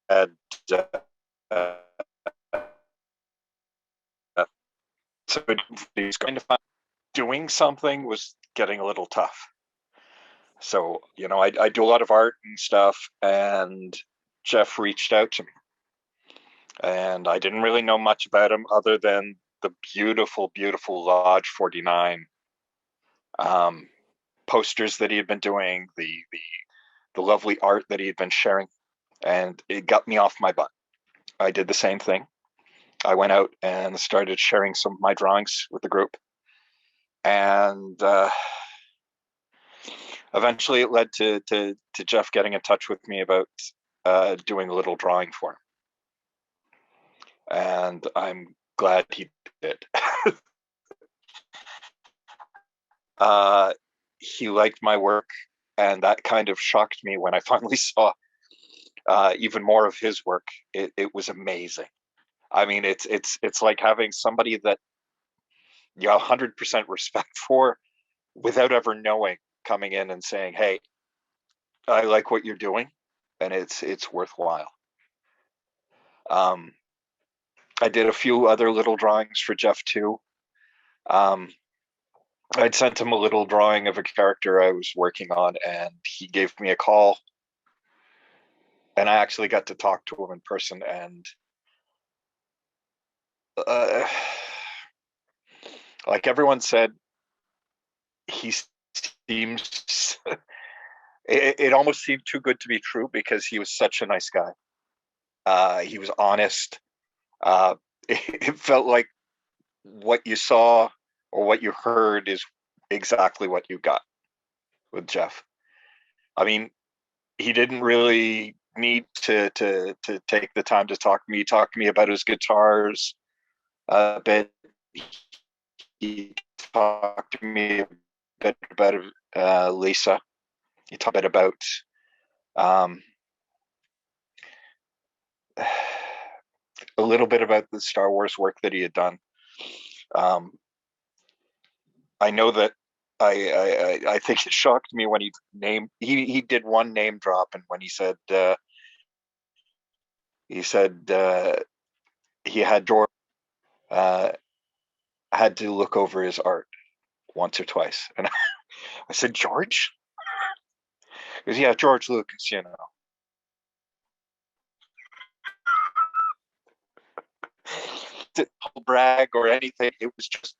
had so it's going to find doing something was getting a little tough. So, you know, I do a lot of art and stuff, and Jeff reached out to me. And I didn't really know much about him other than the beautiful, beautiful Lodge 49 posters that he had been doing, the lovely art that he had been sharing, and it got me off my butt. I did the same thing. I went out and started sharing some of my drawings with the group, and eventually it led to Jeff getting in touch with me about doing a little drawing for him. And I'm glad he did. He liked my work, and that kind of shocked me when I finally saw even more of his work. It was amazing. I mean, it's like having somebody that you have 100% respect for without ever knowing, coming in and saying, "Hey, I like what you're doing, and it's worthwhile." I did a few other little drawings for Jeff too. I'd sent him a little drawing of a character I was working on, and he gave me a call. And I actually got to talk to him in person, and like everyone said, he seems it almost seemed too good to be true, because he was such a nice guy. He was honest. It felt like what you saw or what you heard is exactly what you got with Jeff. I mean, he didn't really need to take the time to talk to me. He talked to me about his guitars a bit. He talked to me a bit about Lisa. He talked a bit about a little bit about the Star Wars work that he had done. I know that I think it shocked me when he did one name drop, and when he said he had George had to look over his art once or twice, and I said, "George?" Because yeah, George Lucas, you know. Didn't brag or anything. It was just,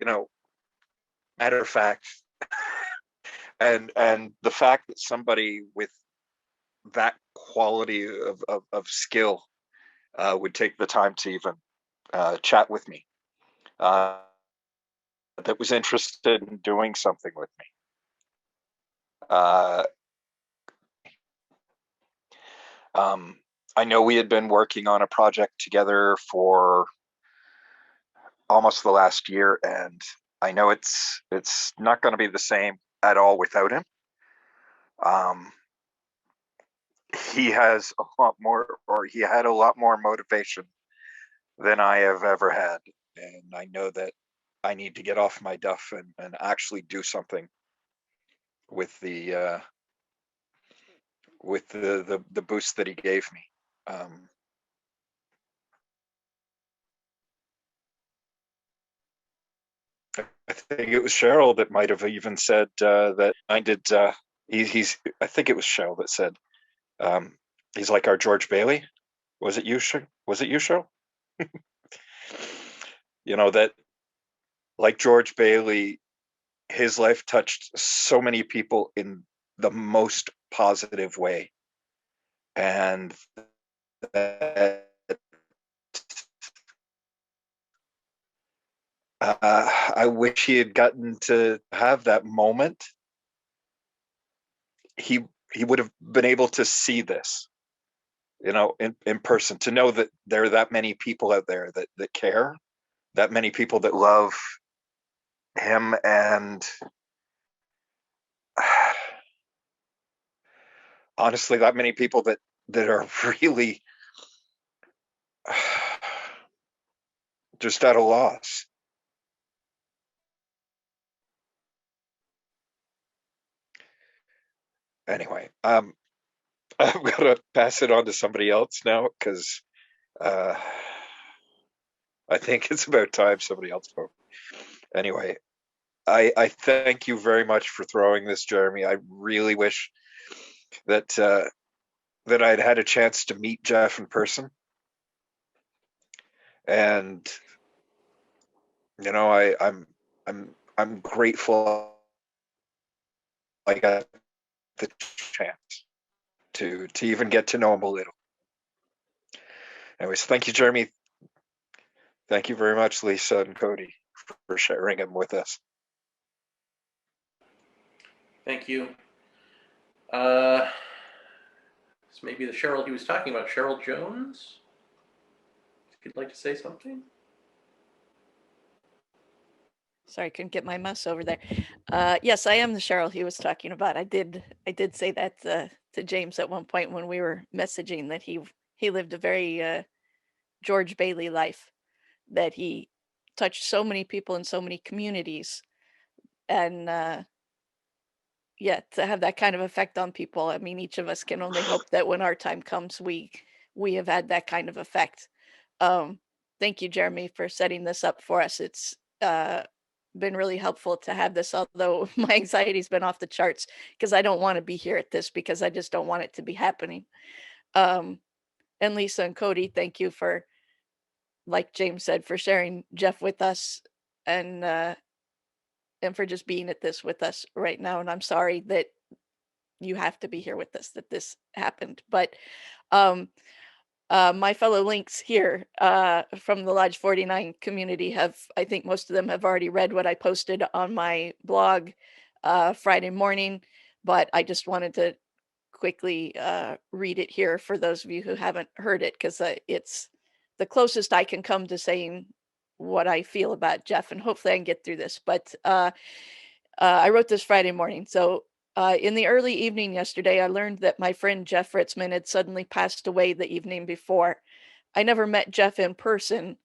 you know, matter of fact. and the fact that somebody with that quality of skill would take the time to even chat with me, that was interested in doing something with me. I know we had been working on a project together for almost the last year, and I know it's not going to be the same at all without him. He has a lot more, or he had a lot more motivation than I have ever had, and I know that I need to get off my duff and actually do something with the boost that he gave me. I think it was Cheryl that might have even said that I did. He's. I think it was Cheryl that said he's like our George Bailey. Was it you? Was it you, Cheryl? You know, that like George Bailey, his life touched so many people in the most positive way, and I wish he had gotten to have that moment. He would have been able to see this. in person, to know that there are that many people out there that care, that many people that love him, and honestly, that many people that are really just at a loss. Anyway, I'm gonna pass it on to somebody else now, because I think it's about time somebody else spoke. Anyway, I thank you very much for throwing this, Jeremy. I really wish that that I'd had a chance to meet Jeff in person, and I'm grateful I got the chance to even get to know him a little. Anyways, thank you, Jeremy. Thank you very much, Lisa and Cody, for sharing him with us. Thank you. This may be the Cheryl he was talking about, Cheryl Jones. If you'd like to say something. Sorry, I couldn't get my mouse over there. Yes, I am the Cheryl he was talking about. I did say that to James at one point when we were messaging, that he lived a very George Bailey life, that he touched so many people in so many communities, and yeah, to have that kind of effect on people. I mean, each of us can only hope that when our time comes, we have had that kind of effect. Thank you, Jeremy, for setting this up for us. It's been really helpful to have this, although my anxiety's been off the charts because I don't want to be here at this, because I just don't want it to be happening. And Lisa and Cody, thank you for, like James said, for sharing Jeff with us, and for just being at this with us right now. And I'm sorry that you have to be here with us, that this happened. But my fellow links here from the Lodge 49 community I think most of them have already read what I posted on my blog Friday morning, but I just wanted to quickly read it here for those of you who haven't heard it, because it's the closest I can come to saying what I feel about Jeff, and hopefully I can get through this. But I wrote this Friday morning. So in the early evening yesterday, I learned that my friend Jeff Ritzmann had suddenly passed away the evening before. I never met Jeff in person,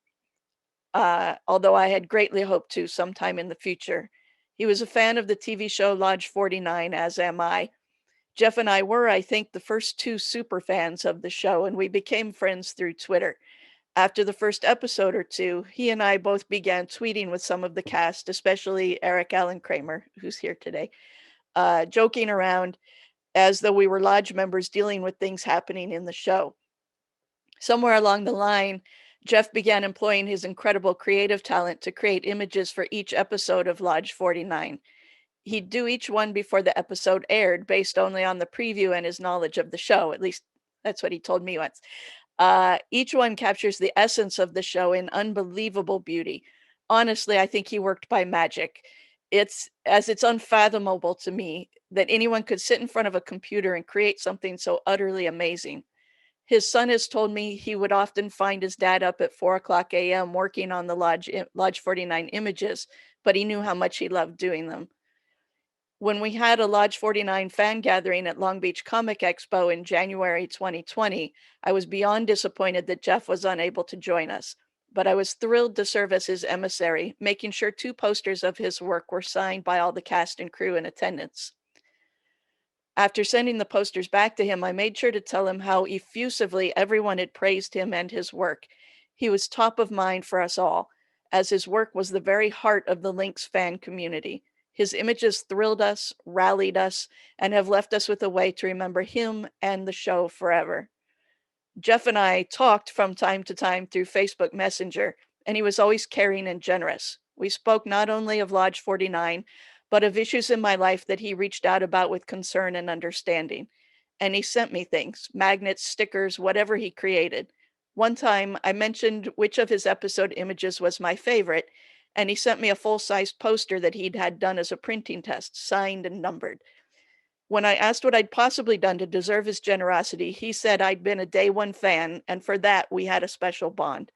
although I had greatly hoped to sometime in the future. He was a fan of the TV show Lodge 49, as am I. Jeff and I were, I think, the first two super fans of the show, and we became friends through Twitter. After the first episode or two, he and I both began tweeting with some of the cast, especially Eric Allen Kramer, who's here today, joking around as though we were lodge members dealing with things happening in the show. Somewhere along the line, Jeff began employing his incredible creative talent to create images for each episode of Lodge 49. He'd do each one before the episode aired, based only on the preview and his knowledge of the show. At least that's what he told me once. Each one captures the essence of the show in unbelievable beauty. Honestly, I think he worked by magic. It's unfathomable to me that anyone could sit in front of a computer and create something so utterly amazing. His son has told me he would often find his dad up at 4:00 a.m. working on the Lodge 49 images, but he knew how much he loved doing them. When we had a Lodge 49 fan gathering at Long Beach Comic Expo in January 2020, I was beyond disappointed that Jeff was unable to join us, but I was thrilled to serve as his emissary, making sure 2 posters of his work were signed by all the cast and crew in attendance. After sending the posters back to him, I made sure to tell him how effusively everyone had praised him and his work. He was top of mind for us all, as his work was the very heart of the Lynx fan community. His images thrilled us, rallied us, and have left us with a way to remember him and the show forever. Jeff and I talked from time to time through Facebook Messenger, and he was always caring and generous. We spoke not only of Lodge 49, but of issues in my life that he reached out about with concern and understanding. And he sent me things, magnets, stickers, whatever he created. One time I mentioned which of his episode images was my favorite, and he sent me a full-sized poster that he'd had done as a printing test, signed and numbered. When I asked what I'd possibly done to deserve his generosity, he said I'd been a day one fan, and for that, we had a special bond.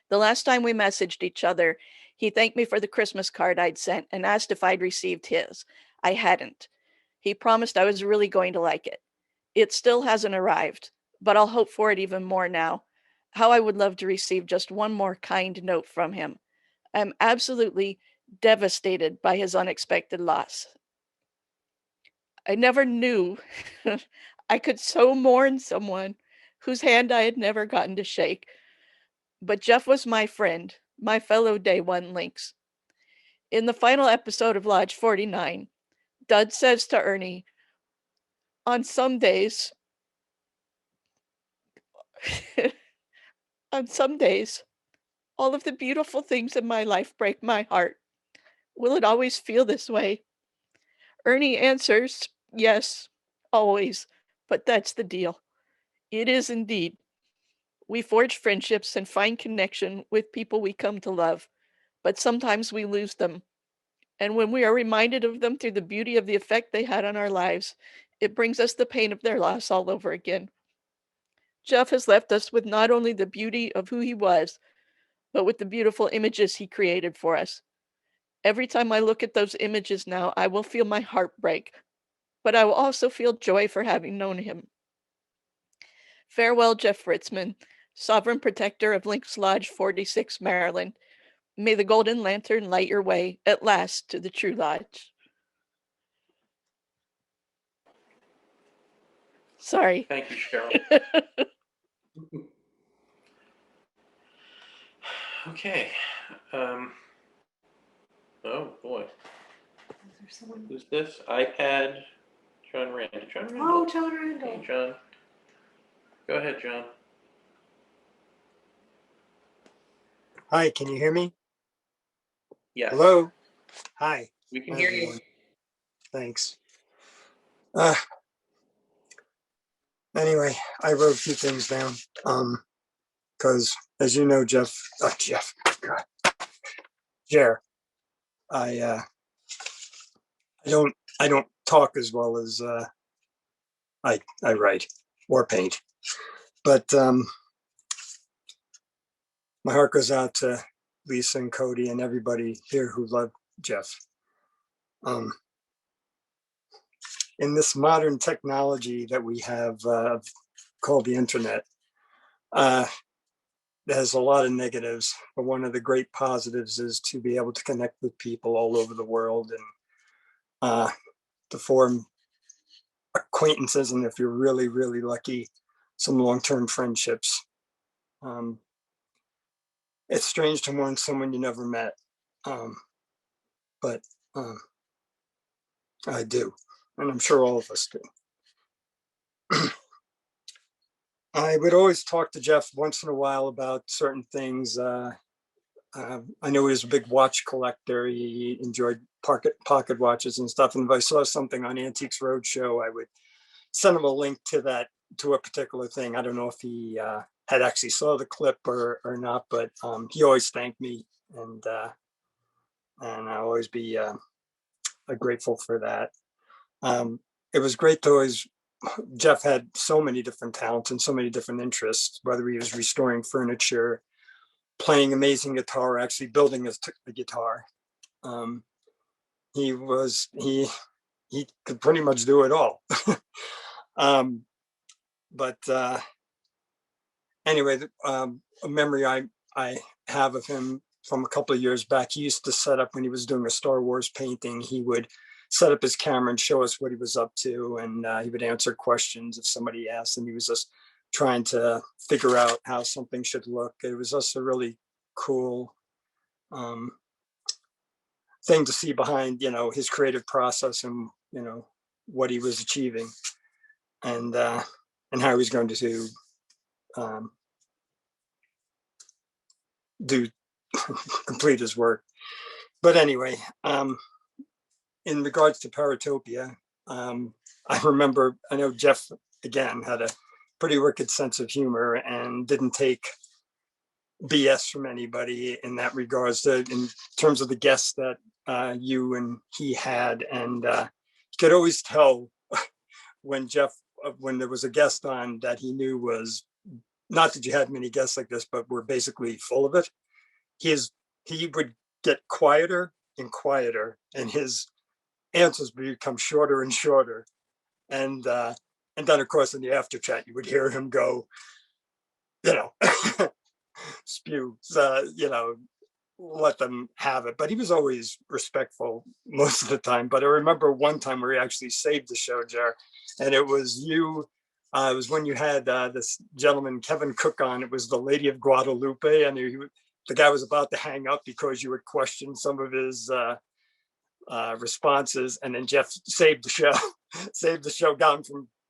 The last time we messaged each other, he thanked me for the Christmas card I'd sent and asked if I'd received his. I hadn't. He promised I was really going to like it. It still hasn't arrived, but I'll hope for it even more now. How I would love to receive just one more kind note from him. I'm absolutely devastated by his unexpected loss. I never knew I could so mourn someone whose hand I had never gotten to shake. But Jeff was my friend, my fellow Day One Lynx. In the final episode of Lodge 49, Dud says to Ernie, on some days, on some days, all of the beautiful things in my life break my heart. Will it always feel this way? Ernie answers, yes, always, but that's the deal. It is indeed. We forge friendships and find connection with people we come to love, but sometimes we lose them. And when we are reminded of them through the beauty of the effect they had on our lives, it brings us the pain of their loss all over again. Jeff has left us with not only the beauty of who he was, but with the beautiful images he created for us. Every time I look at those images now, I will feel my heart break, but I will also feel joy for having known him. Farewell, Jeff Ritzmann, Sovereign Protector of Lynx Lodge 46, Maryland. May the golden lantern light your way at last to the true lodge. Sorry. Thank you, Cheryl. Okay. Oh boy. Who's this? iPad. John Rand. John Randall. Oh, John Randall. Hey, John. Go ahead, John. Hi, can you hear me? Yes. Hello. Hi. We can hear you. Thanks. Anyway, I wrote a few things down. Because as you know, Jeff, God, Jer, I don't talk as well as I write or paint, but my heart goes out to Lisa and Cody and everybody here who loved Jeff. In this modern technology that we have called the internet, there's a lot of negatives, but one of the great positives is to be able to connect with people all over the world and to form acquaintances, and if you're really, really lucky, some long-term friendships. It's strange to mourn someone you never met, but I do, and I'm sure all of us do. I would always talk to Jeff once in a while about certain things. I know he was a big watch collector. He enjoyed pocket watches and stuff. And if I saw something on Antiques Roadshow, I would send him a link to a particular thing. I don't know if he had actually saw the clip or not, but he always thanked me, and I'll always be grateful for that. It was great to always. Jeff had so many different talents and so many different interests, whether he was restoring furniture, playing amazing guitar, actually building a guitar. He could pretty much do it all. But anyway, a memory I have of him from a couple of years back, he used to set up when he was doing a Star Wars painting, he would set up his camera and show us what he was up to, and he would answer questions if somebody asked, and he was just trying to figure out how something should look. It was just a really cool thing to see behind, his creative process and, what he was achieving, and how he was going to complete his work. But anyway, in regards to Paratopia, I know Jeff, again, had a pretty wicked sense of humor and didn't take BS from anybody in that regards, in terms of the guests that you and he had, and could always tell when when there was a guest on that he knew was, not that you had many guests like this, but were basically full of it. He would get quieter and quieter, and his answers would become shorter and shorter. And then of course in the after chat you would hear him go, spew, let them have it. But he was always respectful most of the time. But I remember one time where he actually saved the show, Jer, and it was you. It was when you had this gentleman, Kevin Cook, on. It was the Lady of Guadalupe, and the guy was about to hang up because you would question some of his responses, and then Jeff saved the show,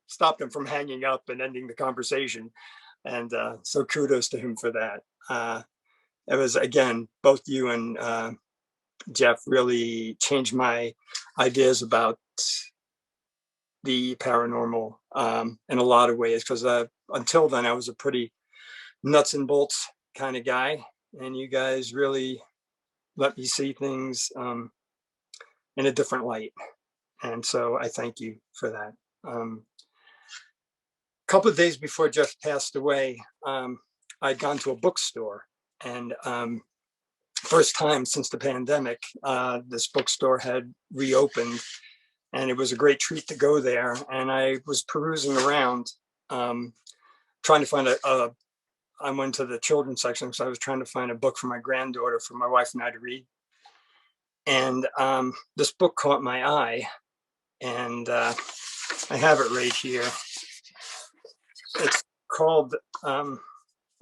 stopped him from hanging up and ending the conversation. And so kudos to him for that. It was, again, both you and Jeff really changed my ideas about the paranormal in a lot of ways, because until then I was a pretty nuts and bolts kind of guy, and you guys really let me see things in a different light. And so I thank you for that. A couple of days before Jeff passed away, I'd gone to a bookstore, and first time since the pandemic, this bookstore had reopened, and it was a great treat to go there. And I was perusing around, trying to find I went to the children's section, so I was trying to find a book for my granddaughter, for my wife and I to read. And this book caught my eye, and I have it right here. It's called, if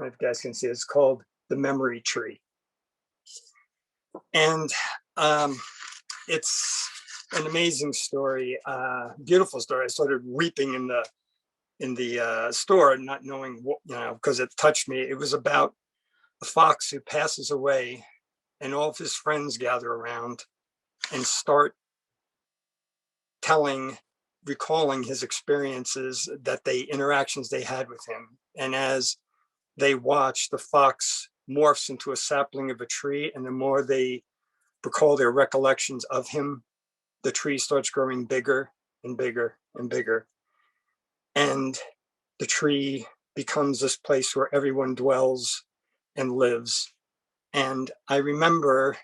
you guys can see, it's called The Memory Tree. And it's an amazing story, beautiful story. I started weeping in the store, not knowing what, because it touched me. It was about a fox who passes away, and all of his friends gather around and start recalling his experiences, interactions they had with him. And as they watch, the fox morphs into a sapling of a tree, and the more they recall their recollections of him, the tree starts growing bigger and bigger and bigger. And the tree becomes this place where everyone dwells and lives. And I remember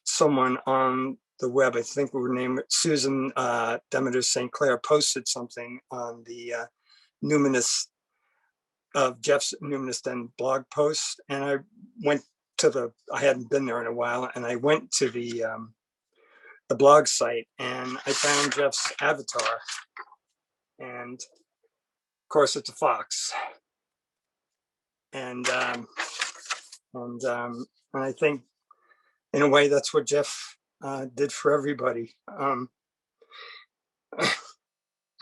someone on the web, I think we were named Susan Demeter St. Clair, posted something on the Numinous of Jeff's Numinous Den blog post. And I went to I hadn't been there in a while, and I went to the blog site, and I found Jeff's avatar. And of course it's a fox. And I think in a way that's what Jeff did for everybody.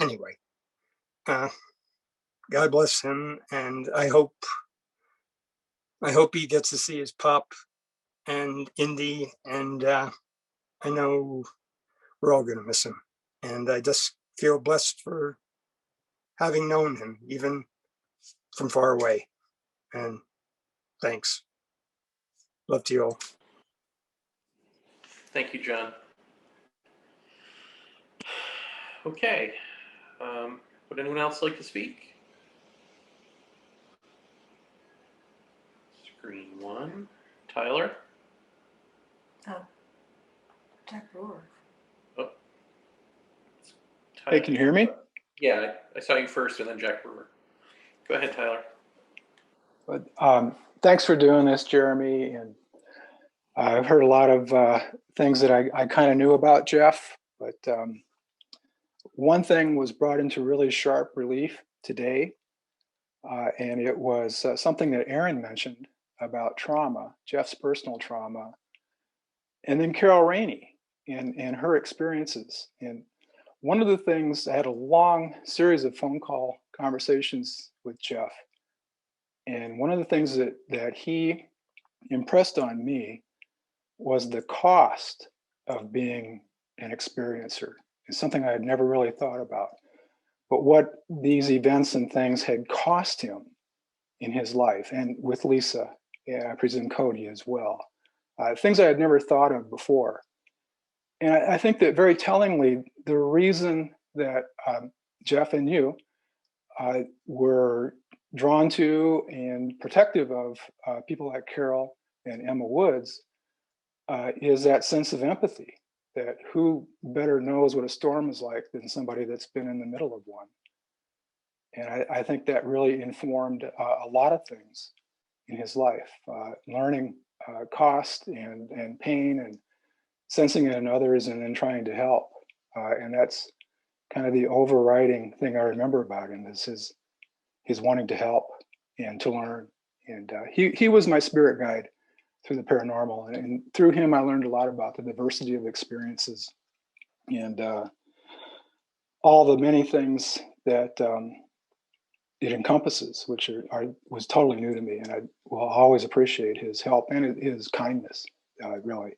Anyway, God bless him, and I hope he gets to see his pop and Indy, and I know we're all going to miss him. And I just feel blessed for having known him, even from far away. And thanks. Love to you all. Thank you, John. Okay. Would anyone else like to speak? Screen one. Tyler? Jack Brewer. Oh. Hey, can you hear me? Yeah, I saw you first and then Jack Brewer. Go ahead, Tyler. But, thanks for doing this, Jeremy. And I've heard a lot of things that I kind of knew about Jeff, but one thing was brought into really sharp relief today, and it was something that Aaron mentioned about trauma, Jeff's personal trauma, and then Carol Rainey and her experiences. And one of the things, I had a long series of phone call conversations with Jeff, and one of the things that he impressed on me was the cost of being an experiencer. It's something I had never really thought about, but what these events and things had cost him in his life, and with Lisa, and I presume Cody as well. Things I had never thought of before. And I think that very tellingly, the reason that Jeff and you were drawn to and protective of people like Carol and Emma Woods is that sense of empathy, that who better knows what a storm is like than somebody that's been in the middle of one. And I think that really informed a lot of things in his life, learning cost and pain and sensing it in others and then trying to help. And that's kind of the overriding thing I remember about him is his wanting to help and to learn. And he was my spirit guide through the paranormal. And through him, I learned a lot about the diversity of experiences and all the many things that it encompasses, which was totally new to me. And I will always appreciate his help and his kindness, really.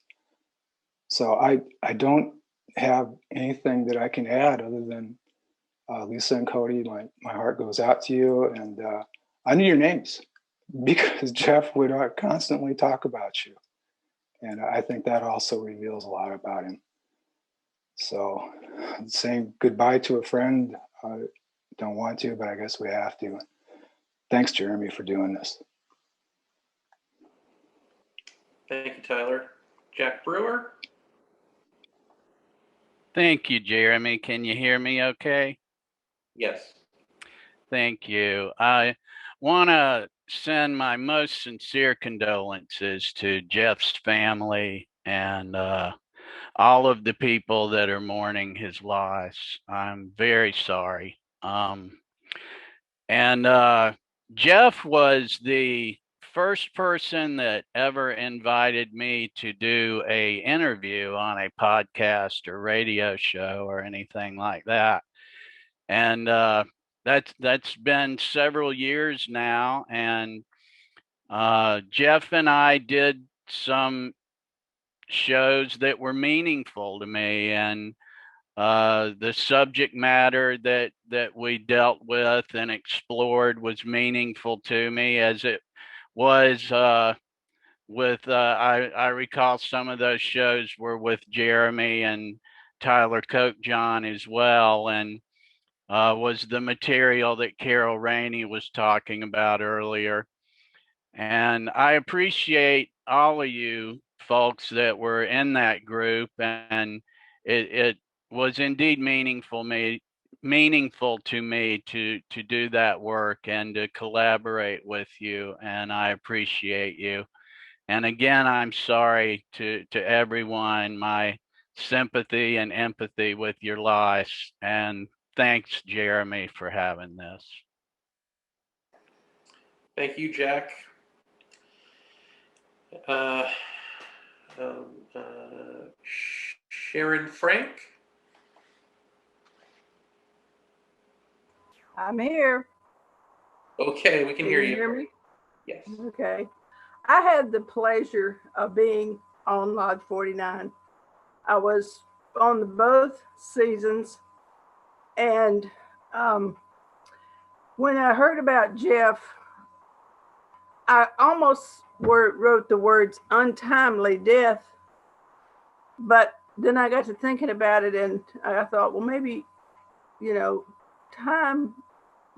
So I don't have anything that I can add other than Lisa and Cody, my heart goes out to you. And I knew your names because Jeff would constantly talk about you. And I think that also reveals a lot about him. So saying goodbye to a friend, don't want to, but I guess we have to. Thanks, Jeremy, for doing this. Thank you, Tyler. Jack Brewer? Thank you, Jeremy. Can you hear me okay? Yes. Thank you. I want to send my most sincere condolences to Jeff's family and all of the people that are mourning his loss. I'm very sorry. Jeff was the first person that ever invited me to do a interview on a podcast or radio show or anything like that. And that's been several years now. And Jeff and I did some shows that were meaningful to me, and the subject matter that we dealt with and explored was meaningful to me, as it was with I recall some of those shows were with Jeremy and Tyler Cokejohn as well, and was the material that Carol Rainey was talking about earlier. And I appreciate all of you folks that were in that group, and it was indeed meaningful to me to do that work and to collaborate with you, and I appreciate you. And again, I'm sorry to everyone, my sympathy and empathy with your loss, and thanks, Jeremy, for having this. Thank you, Jack. Sharon Frank? I'm here. Okay, we can hear you. Hear me? Yes. Okay. I had the pleasure of being on Lodge 49. I was on both seasons, and when I heard about Jeff, I almost wrote the words untimely death, but then I got to thinking about it, and I thought, well, maybe, time,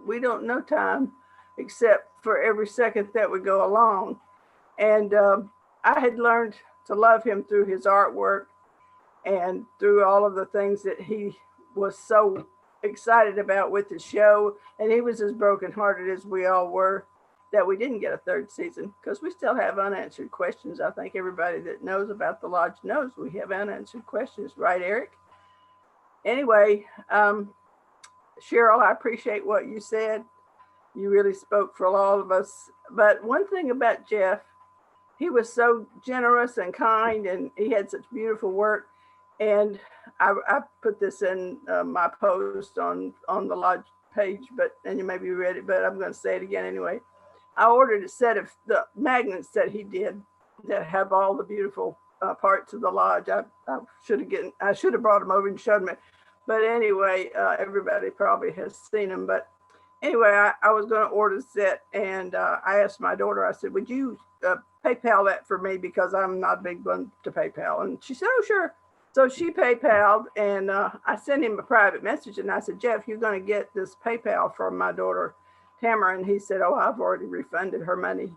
we don't know time except for every second that we go along. And I had learned to love him through his artwork and through all of the things that he was so excited about with the show. And he was as brokenhearted as we all were that we didn't get a third season, because we still have unanswered questions. I think everybody that knows about the Lodge knows we have unanswered questions, right, Eric? Anyway, Cheryl, I appreciate what you said. You really spoke for all of us. But one thing about Jeff, he was so generous and kind, and he had such beautiful work. And I put this in my post on the Lodge page, and you maybe read it, but I'm going to say it again anyway. I ordered a set of the magnets that he did that have all the beautiful parts of the Lodge. I should have brought them over and showed them. But anyway, everybody probably has seen them. But anyway, I was going to order the set, and I asked my daughter, I said, would you PayPal that for me, because I'm not a big one to PayPal? And she said, oh, sure. So she PayPal'd, and I sent him a private message, and I said, Jeff, you're going to get this PayPal from my daughter, Tamara. And he said, oh, I've already refunded her money.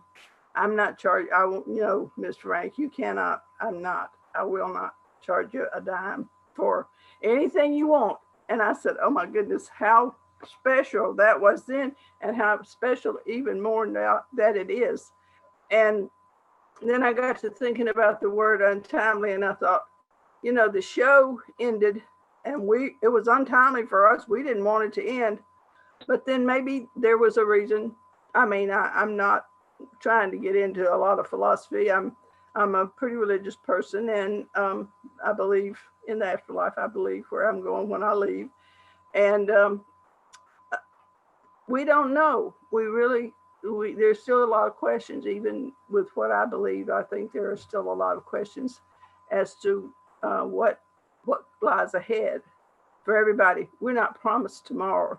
I'm not charged. I won't, Miss Frank, you cannot, I will not charge you a dime for anything you want. And I said, oh my goodness, how special that was then, and how special even more now that it is. And then I got to thinking about the word untimely, and I thought, the show ended, and it was untimely for us. We didn't want it to end, but then maybe there was a reason. I mean, I'm not trying to get into a lot of philosophy. I'm a pretty religious person, and I believe in the afterlife. I believe where I'm going when I leave, and we don't know. There's still a lot of questions, even with what I believe. I think there are still a lot of questions as to what lies ahead for everybody. We're not promised tomorrow.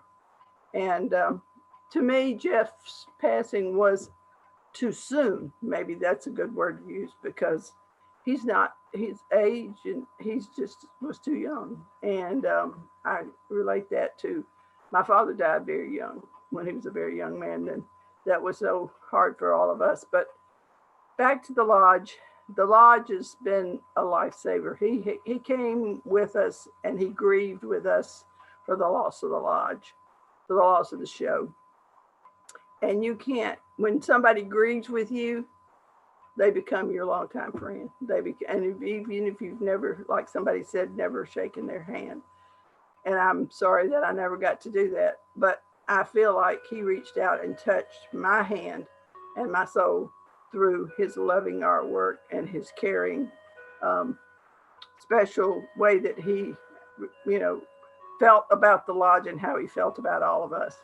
And to me, Jeff's passing was too soon. Maybe that's a good word to use, because his age, and he's just was too young. And I relate that to my father died very young, when he was a very young man, and that was so hard for all of us. But back to the lodge. The lodge has been a lifesaver. He came with us, and he grieved with us for the loss of the lodge, for the loss of the show. And you can't, when somebody grieves with you, they become your longtime friend. And even if you've never, like somebody said, never shaken their hand. And I'm sorry that I never got to do that, but I feel like he reached out and touched my hand and my soul through his loving artwork and his caring, special way that he, felt about the lodge and how he felt about all of us.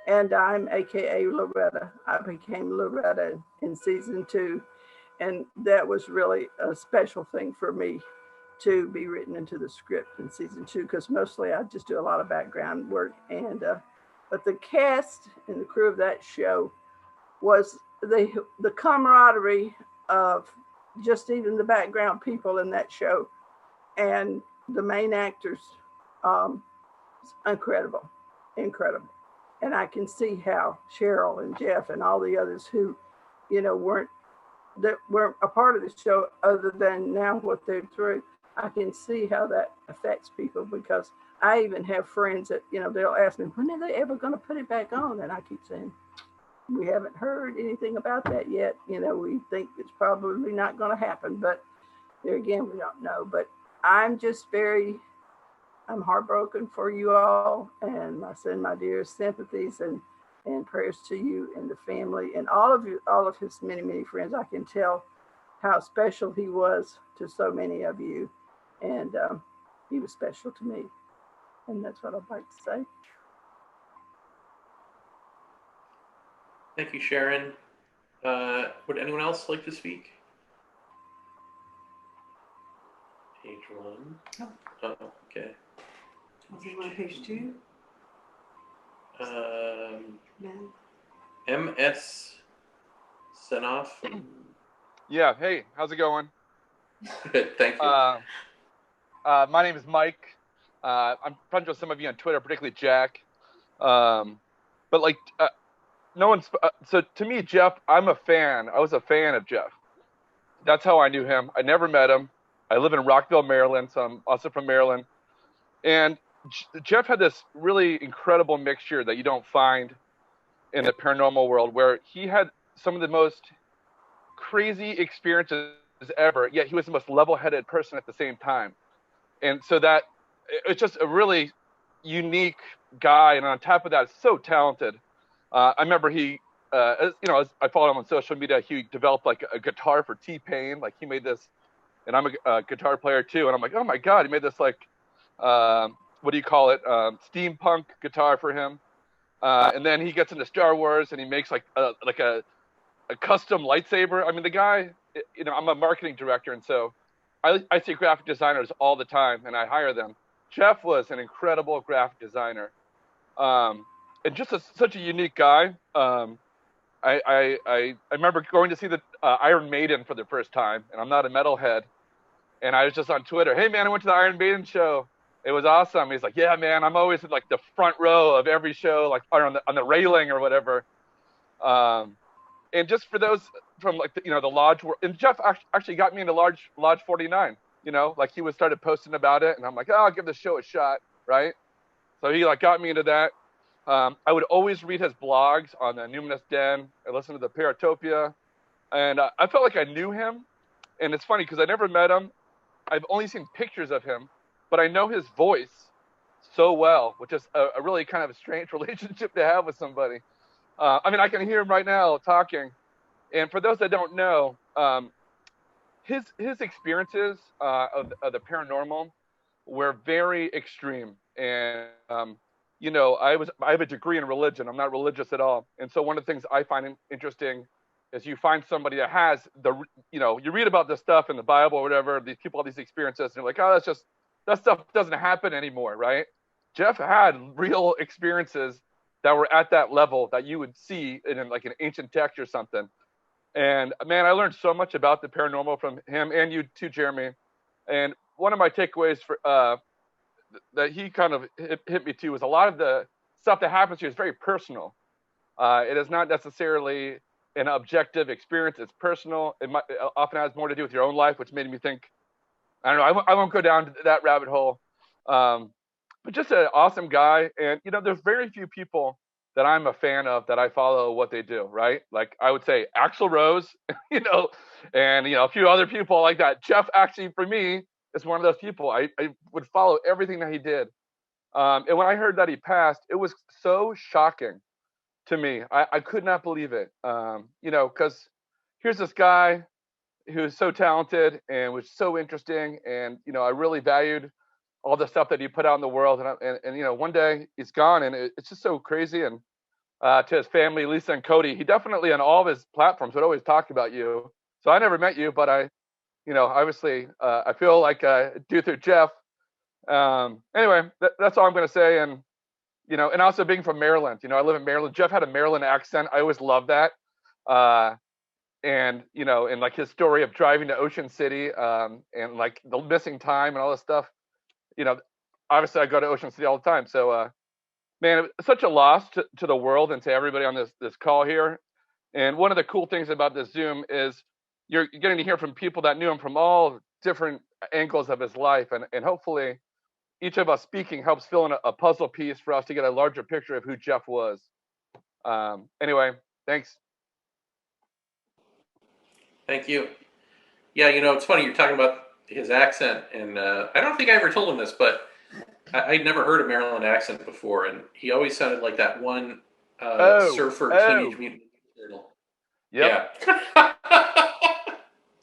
And I'm AKA Loretta. I became Loretta in season 2. And that was really a special thing for me to be written into the script in season 2, because mostly I just do a lot of background work. And but the cast and the crew of that show was the camaraderie of just even the background people in that show, and the main actors, incredible. And I can see how Cheryl and Jeff and all the others who, weren't a part of the show, other than now what they're through, I can see how that affects people, because I even have friends that, they'll ask me, when are they ever going to put it back on? And I keep saying, we haven't heard anything about that yet. We think it's probably not going to happen, but there again, we don't know. But I'm just I'm heartbroken for you all, and I send my dearest sympathies and prayers to you and the family and all of his many, many friends. I can tell how special he was to so many of you, and he was special to me. And that's what I'd like to say. Thank you, Sharon. Would anyone else like to speak? Page 1. Oh, okay. Was it on page 2? MS Senoff. Yeah, hey, how's it going? Good, thank you. My name is Mike. I'm friends with some of you on Twitter, particularly Jack. But like, no one's. So to me, Jeff, I'm a fan. I was a fan of Jeff. That's how I knew him. I never met him. I live in Rockville, Maryland, so I'm also from Maryland. And Jeff had this really incredible mixture that you don't find in the paranormal world, where he had some of the most crazy experiences ever, yet he was the most level-headed person at the same time. And so that it's just a really unique guy. And on top of that, so talented. I remember he, as I followed him on social media, he developed like a guitar for T-Pain. Like he made this, and I'm a guitar player too. And I'm like, oh my God, he made this like, what do you call it? Steampunk guitar for him. And then he gets into Star Wars and he makes like a custom lightsaber. I mean, the guy, I'm a marketing director. And so I see graphic designers all the time and I hire them. Jeff was an incredible graphic designer. And just such a unique guy. I remember going to see the Iron Maiden for the first time, and I'm not a metalhead, And I was just on Twitter. Hey man, I went to the Iron Maiden show. It was awesome. He's like, yeah man, I'm always in like the front row of every show, like or on the railing or whatever. And just for those from like the lodge, and Jeff actually got me into Lodge 49. Like he started posting about it, and I'm like, oh, I'll give the show a shot, right? So he like got me into that. I would always read his blogs on the Numinous Den. I listened to the Paratopia, and I felt like I knew him. And it's funny because I never met him. I've only seen pictures of him, but I know his voice so well, which is a really kind of a strange relationship to have with somebody. I mean, I can hear him right now talking. And for those that don't know, his experiences of the paranormal were very extreme. And I have a degree in religion. I'm not religious at all. And so one of the things I find interesting is you find somebody that has you read about this stuff in the Bible or whatever, these people have these experiences, and you're like, oh, that stuff doesn't happen anymore, right? Jeff had real experiences that were at that level that you would see in like an ancient text or something. And man, I learned so much about the paranormal from him, and you too, Jeremy. And one of my takeaways for that he kind of hit me to was a lot of the stuff that happens to you is very personal. It is not necessarily an objective experience. It's personal. It often has more to do with your own life, which made me think, I don't know, I won't go down that rabbit hole. But just an awesome guy. And, there's very few people that I'm a fan of that I follow what they do, right? Like I would say Axl Rose, and, a few other people like that. Jeff actually, for me, is one of those people. I would follow everything that he did. And when I heard that he passed, it was so shocking to me. I could not believe it. Because here's this guy who's so talented and was so interesting, and I really valued all the stuff that he put out in the world. And one day he's gone, and it's just so crazy. And to his family, Lisa and Cody, he definitely on all of his platforms would always talk about you. So I never met you, but obviously I feel like I do through Jeff. Anyway, that's all I'm going to say. And and also being from Maryland, I live in Maryland. Jeff had a Maryland accent. I always loved that. And like his story of driving to Ocean City, and like the missing time and all this stuff, obviously I go to Ocean City all the time. So, man, it's such a loss to the world and to everybody on this call here. And one of the cool things about this Zoom is you're getting to hear from people that knew him from all different angles of his life. And hopefully each of us speaking helps fill in a puzzle piece for us to get a larger picture of who Jeff was. Anyway, thanks. Thank you. Yeah, it's funny you're talking about his accent, and I don't think I ever told him this, but I'd never heard a Maryland accent before, and he always sounded like that one surfer Teenage Mutant Ninja Turtle. Yep. Yeah.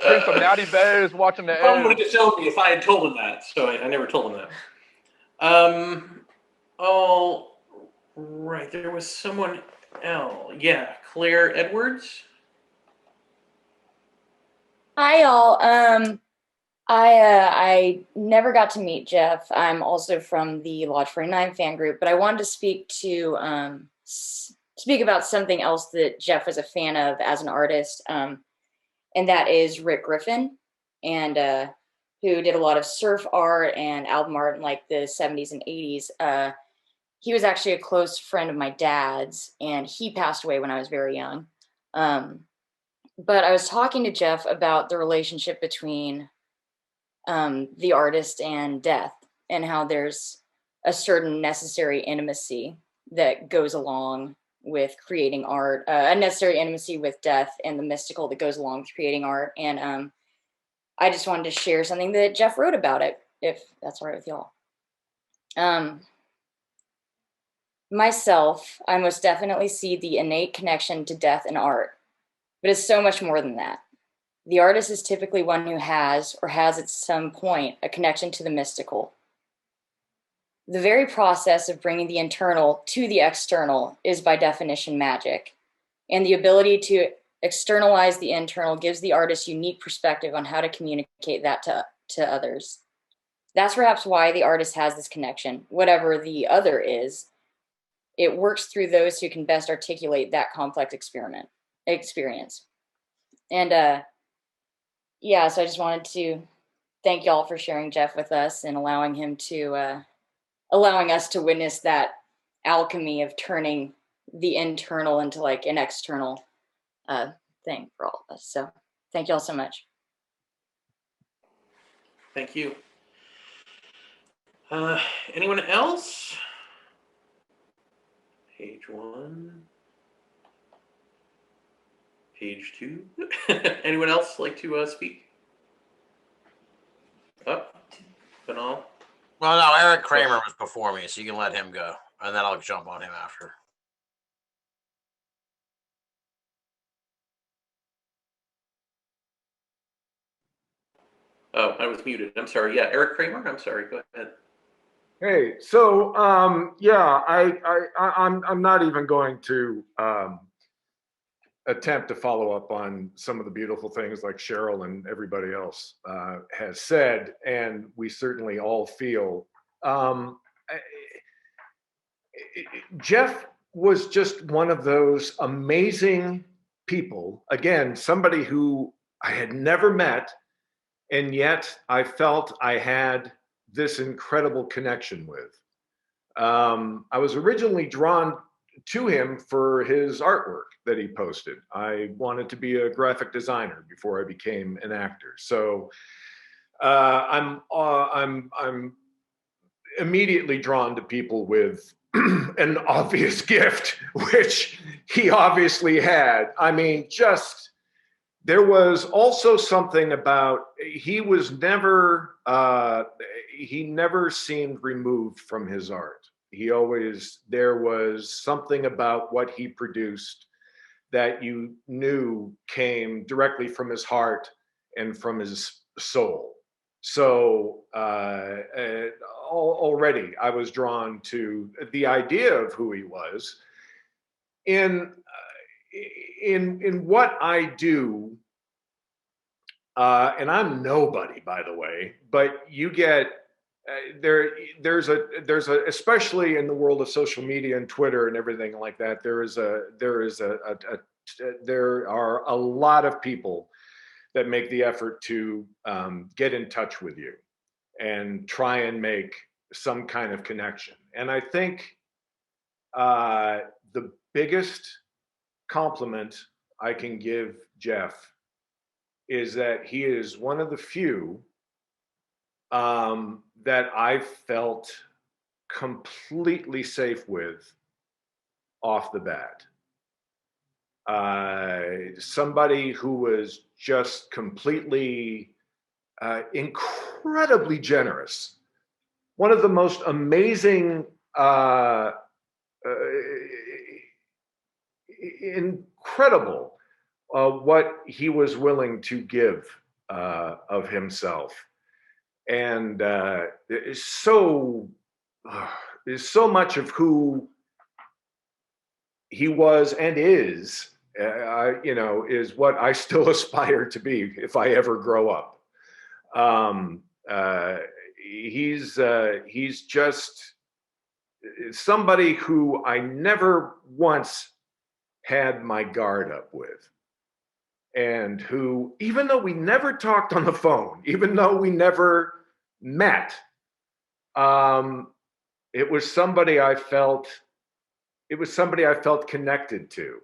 Drink some Natty Bears, watching the He probably would have told me if I had told him that, so I never told him that. Oh, right, there was someone else. Yeah, Claire Edwards. Hi, y'all. I never got to meet Jeff. I'm also from the Lodge 49 fan group, but I wanted to speak about something else that Jeff was a fan of as an artist, and that is Rick Griffin, and who did a lot of surf art and album art in like the 70s and 80s. He was actually a close friend of my dad's, and he passed away when I was very young. But I was talking to Jeff about the relationship between the artist and death, and how there's a certain necessary intimacy that goes along with creating art, a necessary intimacy with death and the mystical that goes along with creating art. And I just wanted to share something that Jeff wrote about it, if that's all right with y'all. Myself, I most definitely see the innate connection to death in art, but it's so much more than that. The artist is typically one who has, or has at some point, a connection to the mystical. The very process of bringing the internal to the external is by definition magic, and the ability to externalize the internal gives the artist unique perspective on how to communicate that to others. That's perhaps why the artist has this connection. Whatever the other is, it works through those who can best articulate that complex experience. And so I just wanted to thank y'all for sharing Jeff with us and allowing us to witness that alchemy of turning the internal into like an external thing for all of us. So thank y'all so much. Thank you. Anyone else? Page 1. Page 2. Anyone else like to speak? Binnall. Well, no, Eric Kramer was before me, so you can let him go, and then I'll jump on him after. Oh, I was muted. I'm sorry. Yeah, Eric Kramer. I'm sorry. Go ahead. Hey, so yeah, I'm not even going to attempt to follow up on some of the beautiful things like Cheryl and everybody else has said, and we certainly all feel. Jeff was just one of those amazing people. Again, somebody who I had never met, and yet I felt I had this incredible connection with. I was originally drawn to him for his artwork that he posted. I wanted to be a graphic designer before I became an actor. So I'm immediately drawn to people with an obvious gift, which he obviously had. I mean, just there was also something about he never seemed removed from his art. There was something about what he produced that you knew came directly from his heart and from his soul. So already I was drawn to the idea of who he was. In what I do, and I'm nobody, by the way, but you get there's a especially in the world of social media and Twitter and everything like that, there are a lot of people that make the effort to get in touch with you and try and make some kind of connection. And I think the biggest compliment I can give Jeff is that he is one of the few that I felt completely safe with off the bat. Somebody who was just completely incredibly generous. One of the most amazing, incredible what he was willing to give of himself. And is so much of who he was and is, is what I still aspire to be if I ever grow up. He's just somebody who I never once had my guard up with. And who, even though we never talked on the phone, even though we never met, it was somebody I felt connected to.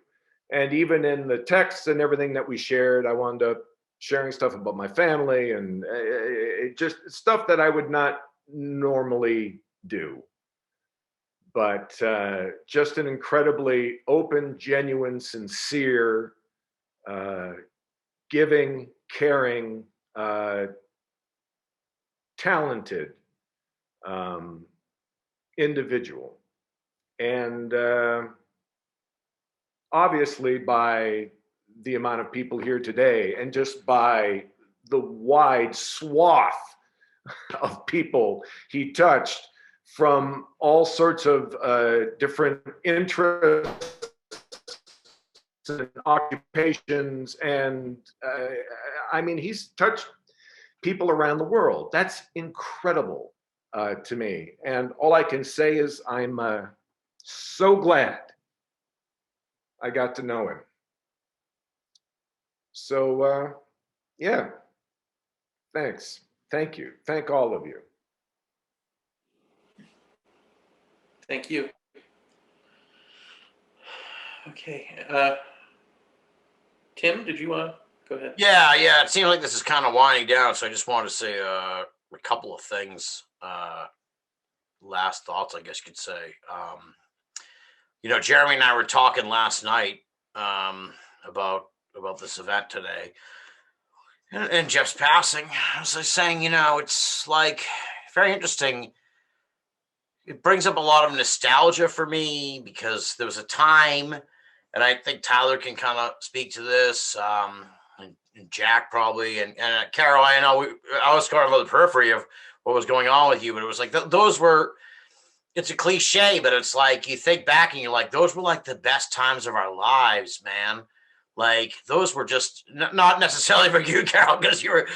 And even in the texts and everything that we shared, I wound up sharing stuff about my family and just stuff that I would not normally do. But just an incredibly open, genuine, sincere, giving, caring, talented individual. And obviously by the amount of people here today and just by the wide swath of people he touched from all sorts of different interests and occupations, and I mean, he's touched people around the world. That's incredible to me. And all I can say is I'm so glad I got to know him. So yeah, thanks. Thank you. Thank all of you. Thank you. Okay. Tim, did you want to go ahead? Yeah. It seems like this is kind of winding down, so I just wanted to say a couple of things. Last thoughts, I guess you could say. Jeremy and I were talking last night about this event today, and Jeff's passing. I was saying, it's like very interesting. It brings up a lot of nostalgia for me because there was a time, and I think Tyler can kind of speak to this, and Jack probably, and Carol. I know I was kind of on the periphery of what was going on with you, but it was like those were. It's a cliche, but it's like you think back and you're like, those were like the best times of our lives, man. Like those were just not necessarily for you, Carol, because you're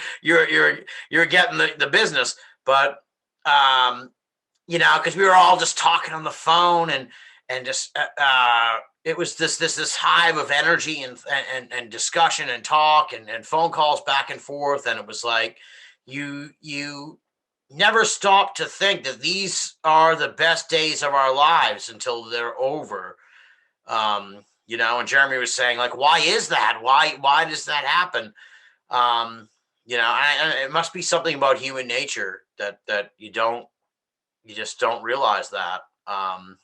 getting the business, but because we were all just talking on the phone and just it was this hive of energy and discussion and talk and phone calls back and forth, and it was like you never stop to think that these are the best days of our lives until they're over. And Jeremy was saying, like, why is that? Why does that happen? It must be something about human nature that you just don't realize that. And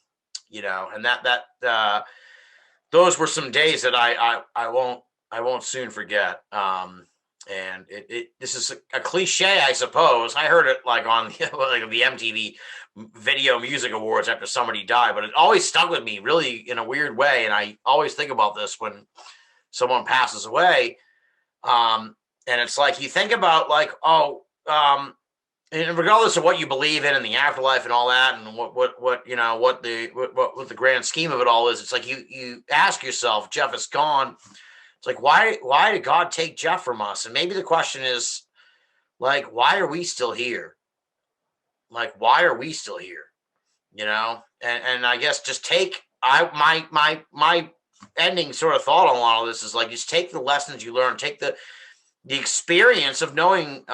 that those were some days that I won't soon forget. And this is a cliche, I suppose. I heard it like on the MTV Video Music Awards after somebody died, but it always stuck with me really in a weird way. And I always think about this when someone passes away. And it's like you think about and regardless of what you believe in the afterlife and all that, and what the grand scheme of it all is, it's like you ask yourself, Jeff is gone. It's like, why did God take Jeff from us? And maybe the question is, like, why are we still here? Like, why are we still here? And I guess just take my ending sort of thought on a lot of this is like, just take the lessons you learn, take the experience of knowing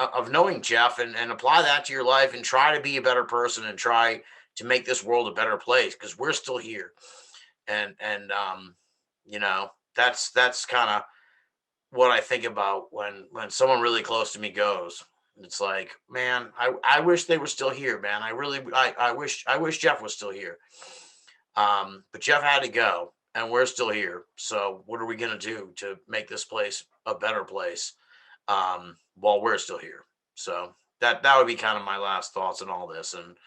Jeff and apply that to your life and try to be a better person and try to make this world a better place because we're still here. And that's kind of what I think about when someone really close to me goes. It's like, man, I wish they were still here, man. I wish Jeff was still here. But Jeff had to go and we're still here. So what are we going to do to make this place a better place while we're still here? So that would be kind of my last thoughts on all this. And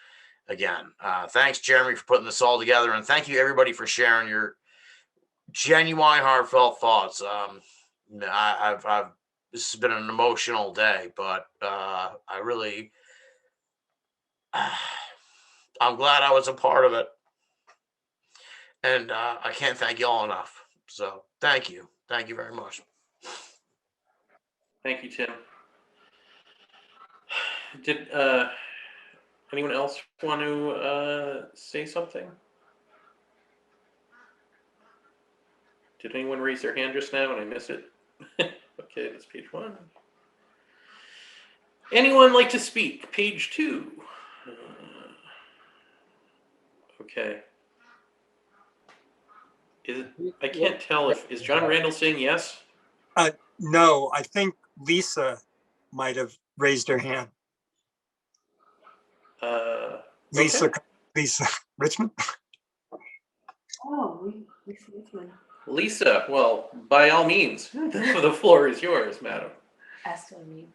again, thanks, Jeremy, for putting this all together. And thank you, everybody, for sharing your genuine, heartfelt thoughts. This has been an emotional day, but I'm glad I was a part of it, and I can't thank you all enough. So thank you very much. Thank you, Tim. Did anyone else want to say something? Did anyone raise their hand just now and I missed it? Okay, that's page 1. Anyone like to speak? Page 2. Okay. I can't tell is John Randall saying yes? No, I think Lisa might have raised her hand. Lisa Ritzmann. Oh, Lisa Ritzmann. Lisa, well, by all means, the floor is yours, madam. Ask me.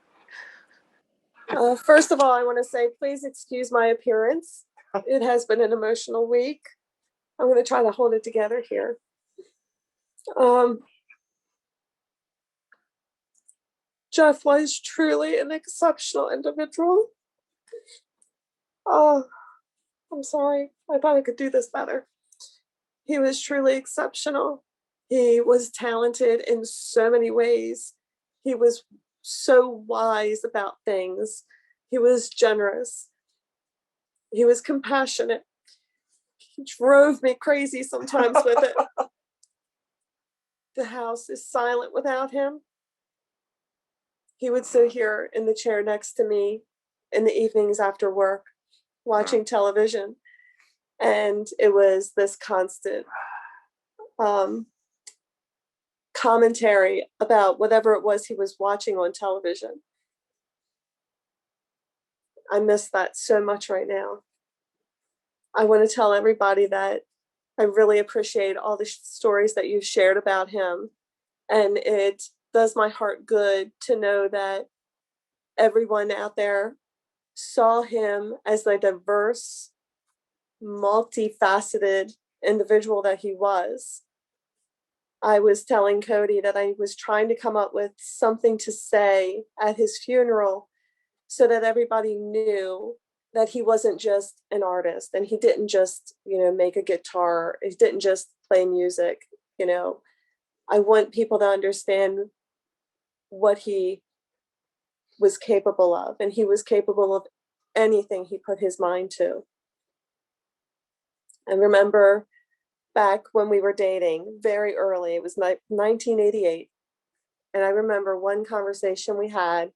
First of all, I want to say, please excuse my appearance. It has been an emotional week. I'm going to try to hold it together here. Jeff was truly an exceptional individual. Oh, I'm sorry. I thought I could do this better. He was truly exceptional. He was talented in so many ways. He was so wise about things. He was generous. He was compassionate. He drove me crazy sometimes with it. The house is silent without him. he would sit here in the chair next to me in the evenings after work, watching television. And it was this constant commentary about whatever it was he was watching on television. I miss that so much right now. I want to tell everybody that I really appreciate all the stories that you've shared about him. And it does my heart good to know that everyone out there saw him as the diverse, multifaceted individual that he was. I was telling Cody that I was trying to come up with something to say at his funeral so that everybody knew that he wasn't just an artist and he didn't just, make a guitar. He didn't just play music. I want people to understand what he was capable of, and he was capable of anything he put his mind to. I remember back when we were dating very early, it was 1988. And I remember one conversation we had.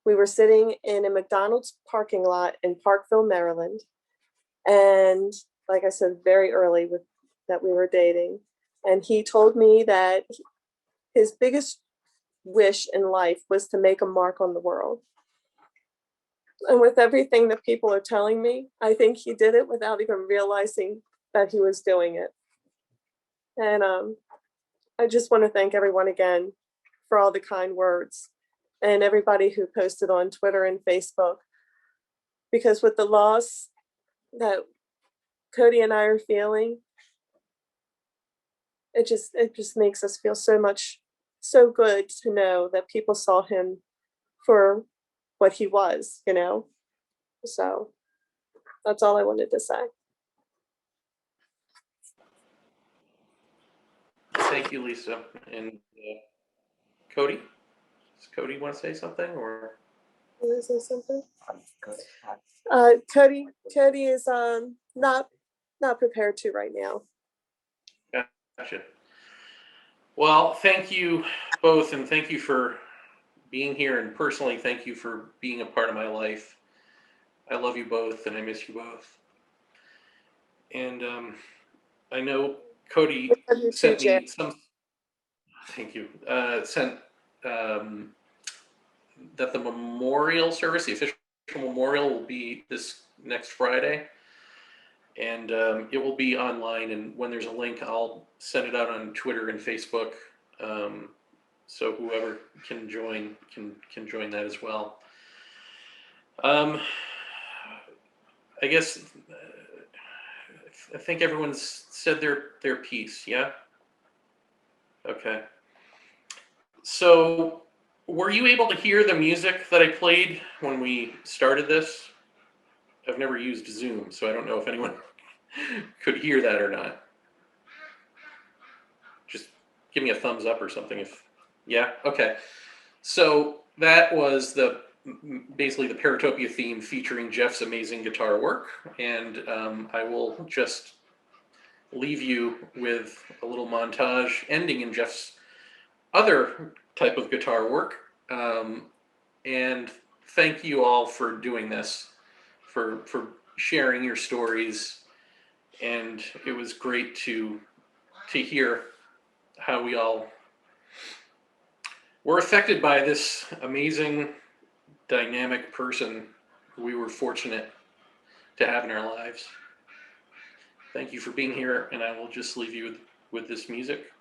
We were sitting in a McDonald's parking lot in Parkville, Maryland. And like I said, very early that we were dating. And he told me that his biggest wish in life was to make a mark on the world. And with everything that people are telling me, I think he did it without even realizing that he was doing it. And I just want to thank everyone again for all the kind words and everybody who posted on Twitter and Facebook, because with the loss that Cody and I are feeling, it just makes us feel so good to know that people saw him for what he was, So that's all I wanted to say. Thank you, Lisa. And Cody? Does Cody want to say something, or? Want to say something? Cody is not prepared to right now. Gotcha. Well, thank you both, and thank you for being here, and personally, thank you for being a part of my life. I love you both, and I miss you both. And I know Cody sent me some. Thank you. Sent that the memorial service, the official memorial, will be this next Friday, and it will be online. And when there's a link, I'll send it out on Twitter and Facebook, so whoever can join can join that as well. I guess I think everyone's said their piece. Yeah. Okay. So, were you able to hear the music that I played when we started this? I've never used Zoom, so I don't know if anyone could hear that or not. Just give me a thumbs up or something if, yeah, okay. So that was basically the Paratopia theme featuring Jeff's amazing guitar work, and I will just leave you with a little montage ending in Jeff's other type of guitar work. And thank you all for doing this, for sharing your stories. And it was great to hear how we all were affected by this amazing, dynamic person we were fortunate to have in our lives. Thank you for being here, and I will just leave you with this music.